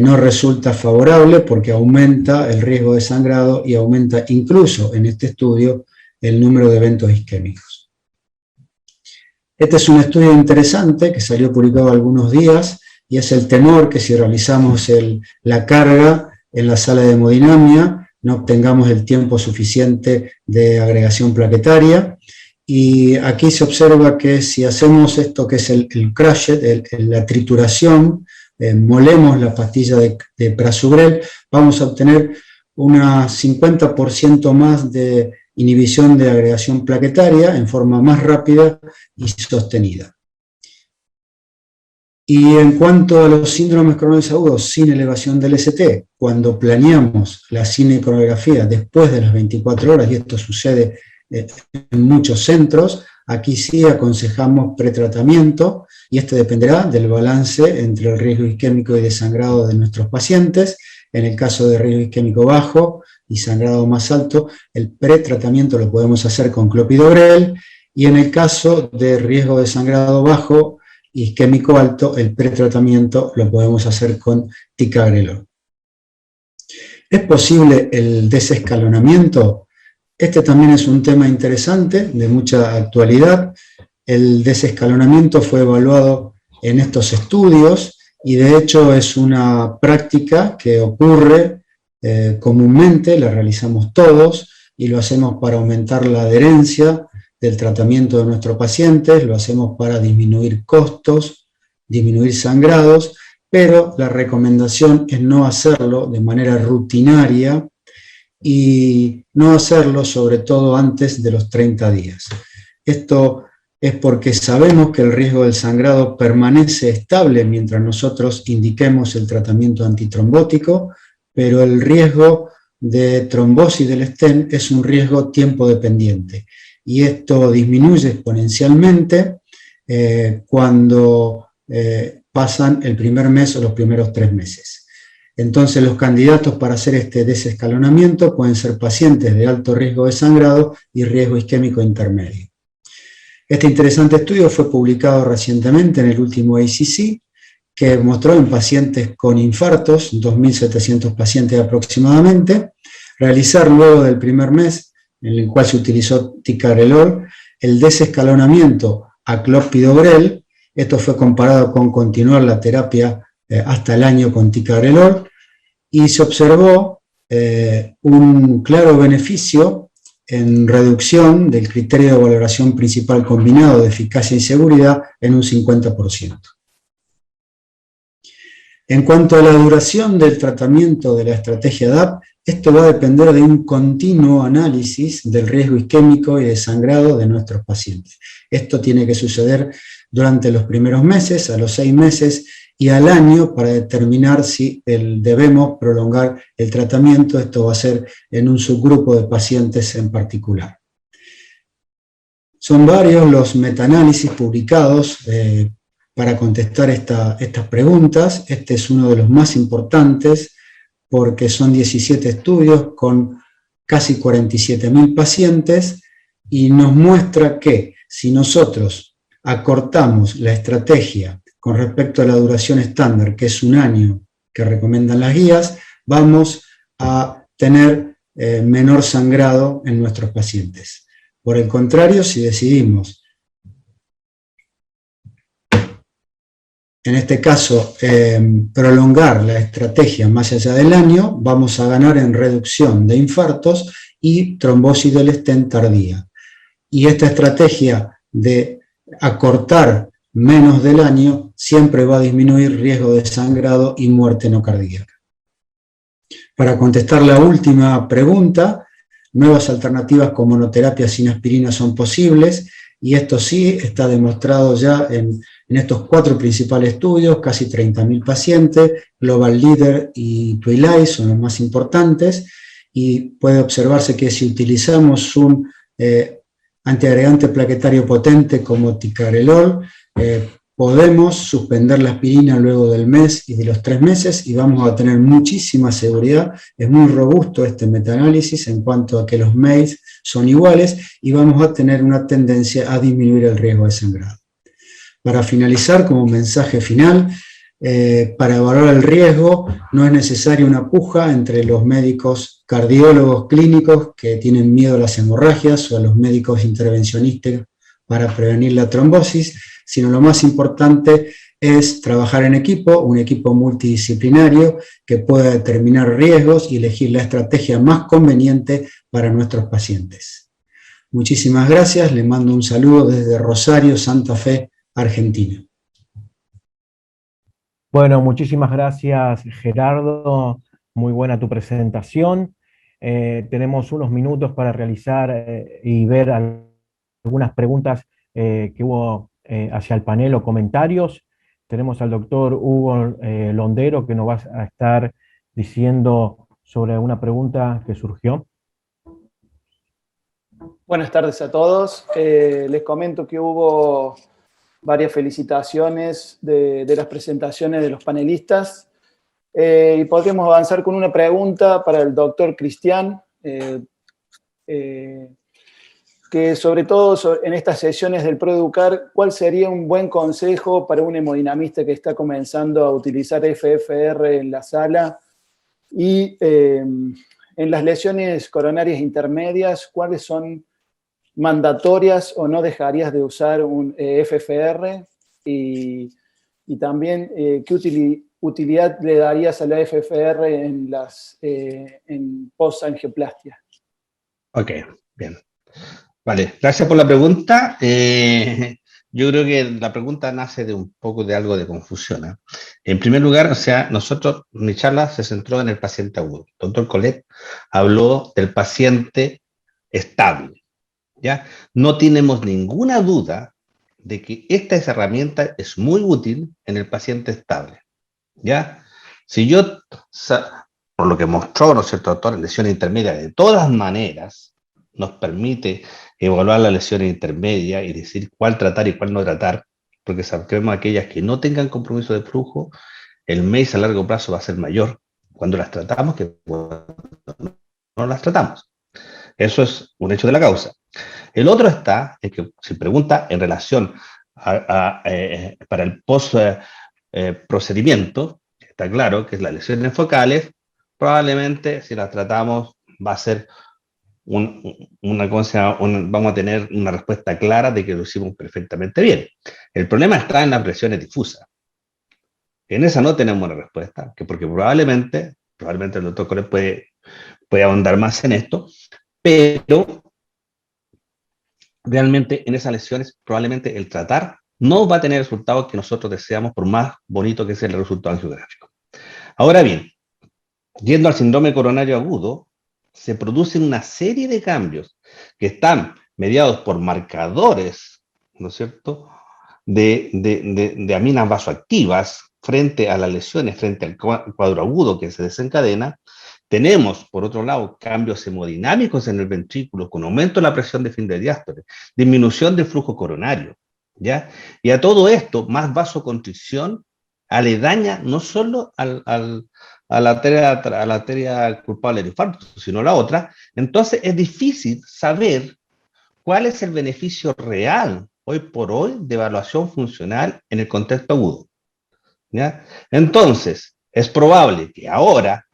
Speaker 7: no resulta favorable porque aumenta el riesgo de sangrado y aumenta incluso en este estudio el número de eventos isquémicos. Este es un estudio interesante que salió publicado algunos días, y es el temor que si realizamos la carga en la sala de hemodinamia no obtengamos el tiempo suficiente de agregación plaquetaria. Y aquí se observa que si hacemos esto que es el crushed, la trituración, molemos la pastilla de prasugrel, vamos a obtener un 50% más de inhibición de agregación plaquetaria en forma más rápida y sostenida. Y en cuanto a los síndromes coronarios agudos sin elevación del ST, cuando planeamos la cinecoronariografía después de las 24 horas, y esto sucede en muchos centros, aquí sí aconsejamos pretratamiento, y esto dependerá del balance entre el riesgo isquémico y de sangrado de nuestros pacientes. En el caso de riesgo isquémico bajo y sangrado más alto, el pretratamiento lo podemos hacer con clopidogrel, y en el caso de riesgo de sangrado bajo, isquémico alto, el pretratamiento lo podemos hacer con ticagrelor. ¿Es posible el desescalonamiento? Este también es un tema interesante, de mucha actualidad. El desescalonamiento fue evaluado en estos estudios, y de hecho es una práctica que ocurre comúnmente, la realizamos todos, y lo hacemos para aumentar la adherencia del tratamiento de nuestros pacientes, lo hacemos para disminuir costos, disminuir sangrados, pero la recomendación es no hacerlo de manera rutinaria y no hacerlo sobre todo antes de los 30 días. Esto es porque sabemos que el riesgo del sangrado permanece estable mientras nosotros indiquemos el tratamiento antitrombótico, pero el riesgo de trombosis del stent es un riesgo tiempo dependiente. Y esto disminuye exponencialmente cuando pasan el primer mes o los primeros 3 meses. Entonces los candidatos para hacer este desescalonamiento pueden ser pacientes de alto riesgo de sangrado y riesgo isquémico intermedio. Este interesante estudio fue publicado recientemente en el último ACC, que mostró en pacientes con infartos, 2.700 pacientes aproximadamente, realizar luego del primer mes, en el cual se utilizó ticagrelor, el desescalonamiento a clopidogrel. Esto fue comparado con continuar la terapia hasta el año con ticagrelor, y se observó un claro beneficio en reducción del criterio de valoración principal combinado de eficacia y seguridad en un 50%. En cuanto a la duración del tratamiento de la estrategia DAP, esto va a depender de un continuo análisis del riesgo isquémico y de sangrado de nuestros pacientes. Esto tiene que suceder durante los primeros meses, a los 6 meses y al año, para determinar si debemos prolongar el tratamiento. Esto va a ser en un subgrupo de pacientes en particular. Son varios los metaanálisis publicados para contestar estas preguntas. Este es uno de los más importantes porque son 17 estudios con casi 47.000 pacientes y nos muestra que si nosotros acortamos la estrategia con respecto a la duración estándar, que es 1 año que recomiendan las guías, vamos a tener menor sangrado en nuestros pacientes. Por el contrario, si decidimos, en este caso, prolongar la estrategia más allá del año, vamos a ganar en reducción de infartos y trombosis del stent tardía. Y esta estrategia de acortar menos del año siempre va a disminuir riesgo de sangrado y muerte no cardíaca. Para contestar la última pregunta, nuevas alternativas con monoterapia sin aspirina son posibles, y esto sí está demostrado ya en estos 4 principales estudios, casi 30.000 pacientes. Global Leader y Twilight son los más importantes, y puede observarse que si utilizamos un antiagregante plaquetario potente como ticagrelor, podemos suspender la aspirina luego del mes y de los 3 meses y vamos a tener muchísima seguridad. Es muy robusto este metaanálisis en cuanto a que los MACE son iguales y vamos a tener una tendencia a disminuir el riesgo de sangrado. Para finalizar, como mensaje final, para evaluar el riesgo no es necesaria una puja entre los médicos cardiólogos clínicos que tienen miedo a las hemorragias o a los médicos intervencionistas para prevenir la trombosis, sino lo más importante es trabajar en equipo, un equipo multidisciplinario que pueda determinar riesgos y elegir la estrategia más conveniente para nuestros pacientes. Muchísimas gracias, le mando un saludo desde Rosario, Santa Fe, Argentina.
Speaker 2: Bueno, muchísimas gracias, Gerardo. Muy buena tu presentación. Tenemos unos minutos para realizar y ver algunas preguntas que hubo hacia el panel o comentarios. Tenemos al doctor Hugo Londero que nos va a estar diciendo sobre una pregunta que surgió.
Speaker 8: Buenas tardes a todos. Les comento que hubo varias felicitaciones de las presentaciones de los panelistas. Y podríamos avanzar con una pregunta para el doctor Cristian, que sobre todo en estas sesiones del ProEducar, ¿cuál sería un buen consejo para un hemodinamista que está comenzando a utilizar FFR en la sala? Y en las lesiones coronarias intermedias, ¿cuáles son mandatorias o no dejarías de usar un FFR? Y también, ¿qué utilidad le darías a la FFR en post-angioplastia?
Speaker 9: Ok, bien. Vale, gracias por la pregunta. Yo creo que la pregunta nace de un poco de algo de confusión, ¿eh? En primer lugar, o sea, mi charla se centró en el paciente agudo. El doctor Collet habló del paciente estable, ¿ya? No tenemos ninguna duda de que esta herramienta es muy útil en el paciente estable, ¿ya? Si yo, por lo que mostró, ¿no es cierto, doctor, en lesiones intermedias, de todas maneras, nos permite evaluar las lesiones intermedias y decir cuál tratar y cuál no tratar, porque sabemos aquellas que no tengan compromiso de flujo, el MACE a largo plazo va a ser mayor cuando las tratamos que cuando no las tratamos. Eso es un hecho de la causa. El otro es que se pregunta en relación para el procedimiento, está claro que las lesiones focales, probablemente si las tratamos va a ser vamos a tener una respuesta clara de que lo hicimos perfectamente bien. El problema está en las presiones difusas. En esa no tenemos una respuesta, porque probablemente el doctor Collet puede ahondar más en esto, pero realmente en esas lesiones probablemente el tratar no va a tener resultados que nosotros deseamos, por más bonito que sea el resultado angiográfico. Ahora bien, yendo al síndrome coronario agudo, se producen una serie de cambios que están mediados por marcadores, ¿no es cierto?, de aminas vasoactivas frente a las lesiones, frente al cuadro agudo que se desencadena, Tenemos, por otro lado, cambios hemodinámicos en el ventrículo con aumento de la presión de fin de diástole, disminución del flujo coronario, ¿ya? Y a todo esto, más vasoconstricción aledaña no solo a la arteria culpable del infarto, sino la otra. Entonces es difícil saber cuál es el beneficio real, hoy por hoy, de evaluación funcional en el contexto agudo, ¿ya? Entonces, es probable que ahora,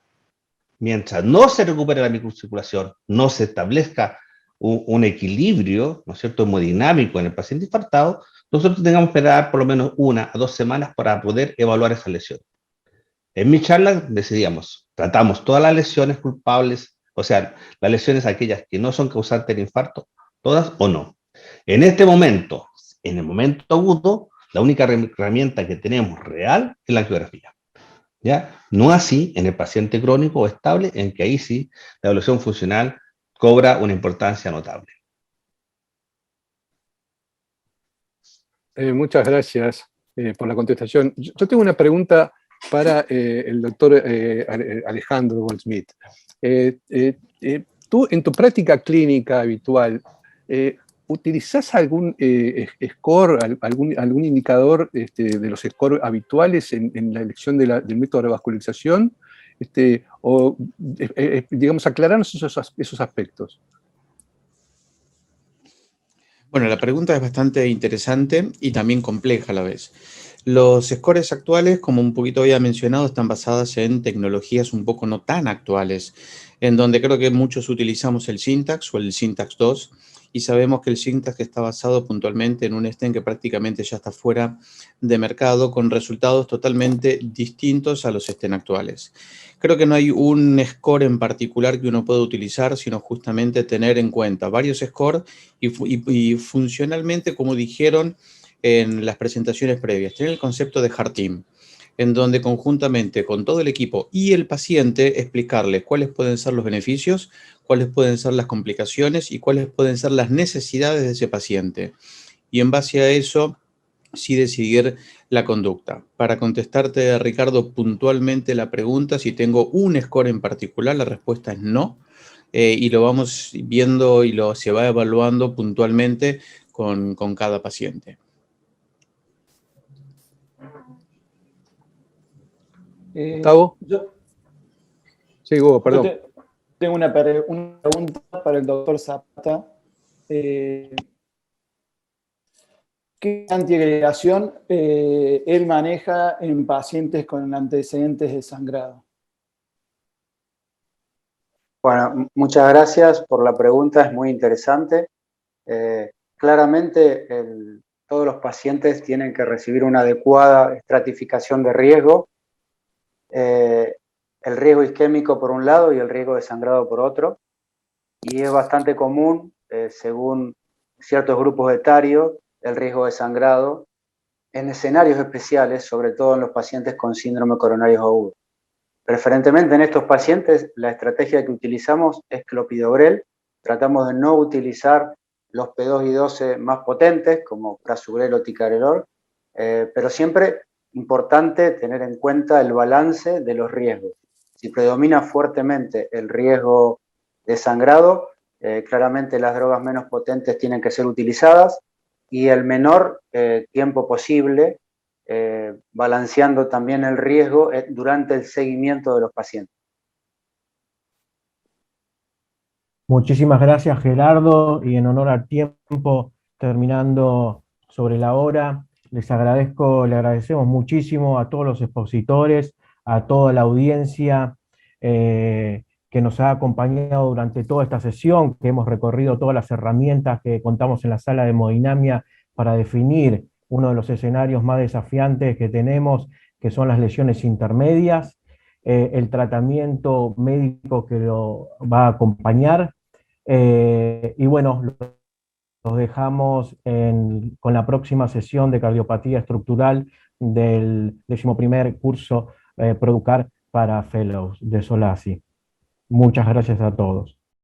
Speaker 9: mientras no se recupere la microcirculación, no se establezca un equilibrio, ¿no es cierto?, hemodinámico en el paciente infartado, nosotros tengamos que dar por lo menos 1 a 2 semanas para poder evaluar esa lesión. En mi charla decidíamos, tratamos todas las lesiones culpables, o sea, las lesiones aquellas que no son causantes del infarto, todas o no. En este momento, en el momento agudo, la única herramienta que tenemos real es la angiografía, ¿ya? No así en el paciente crónico o estable, en que ahí sí la evaluación funcional cobra una importancia notable.
Speaker 1: Muchas gracias por la contestación. Yo tengo una pregunta para el doctor Alejandro Goldsmith. Tú, en tu práctica clínica habitual, ¿utilizás algún score, algún indicador de los scores habituales en la elección del método de revascularización? O, digamos, aclararnos esos aspectos.
Speaker 5: Bueno, la pregunta es bastante interesante y también compleja a la vez. Los scores actuales, como un poquito había mencionado, están basadas en tecnologías un poco no tan actuales, en donde creo que muchos utilizamos el Syntax o el Syntax 2, y sabemos que el Syntax está basado puntualmente en un stent que prácticamente ya está fuera de mercado, con resultados totalmente distintos a los stent actuales. Creo que no hay un score en particular que uno pueda utilizar, sino justamente tener en cuenta varios scores y funcionalmente, como dijeron en las presentaciones previas, tener el concepto de Heart Team, en donde conjuntamente con todo el equipo y el paciente explicarle cuáles pueden ser los beneficios, cuáles pueden ser las complicaciones y cuáles pueden ser las necesidades de ese paciente. Y en base a eso, sí decidir la conducta. Para contestarte, Ricardo, puntualmente la pregunta, si tengo un score en particular, la respuesta es no. Y lo vamos viendo y se va evaluando puntualmente con cada paciente.
Speaker 1: ¿Gustavo? Sí, Hugo, perdón.
Speaker 8: Tengo una pregunta para el doctor Zapata. ¿Qué antiagregación él maneja en pacientes con antecedentes de sangrado?
Speaker 10: Bueno, muchas gracias por la pregunta, es muy interesante. Claramente, todos los pacientes tienen que recibir una adecuada estratificación de riesgo. El riesgo isquémico por un lado y el riesgo de sangrado por otro. Y es bastante común, según ciertos grupos etarios, el riesgo de sangrado en escenarios especiales, sobre todo en los pacientes con síndrome coronario agudo. Preferentemente en estos pacientes, la estrategia que utilizamos es clopidogrel. Tratamos de no utilizar los P2 y 12 más potentes, como prasugrel o ticagrelor, pero siempre importante tener en cuenta el balance de los riesgos. Si predomina fuertemente el riesgo de sangrado, claramente las drogas menos potentes tienen que ser utilizadas y el menor tiempo posible, balanceando también el riesgo durante el seguimiento de los pacientes.
Speaker 2: Muchísimas gracias, Gerardo, y en honor al tiempo, terminando sobre la hora, le agradecemos muchísimo a todos los expositores, a toda la audiencia que nos ha acompañado durante toda esta sesión, que hemos recorrido todas las herramientas que contamos en la sala de hemodinamia para definir uno de los escenarios más desafiantes que tenemos, que son las lesiones intermedias, el tratamiento médico que lo va a acompañar, y bueno, los dejamos con la próxima sesión de cardiopatía estructural del 11º curso ProEducar para Fellows de Solasi. Muchas gracias a todos.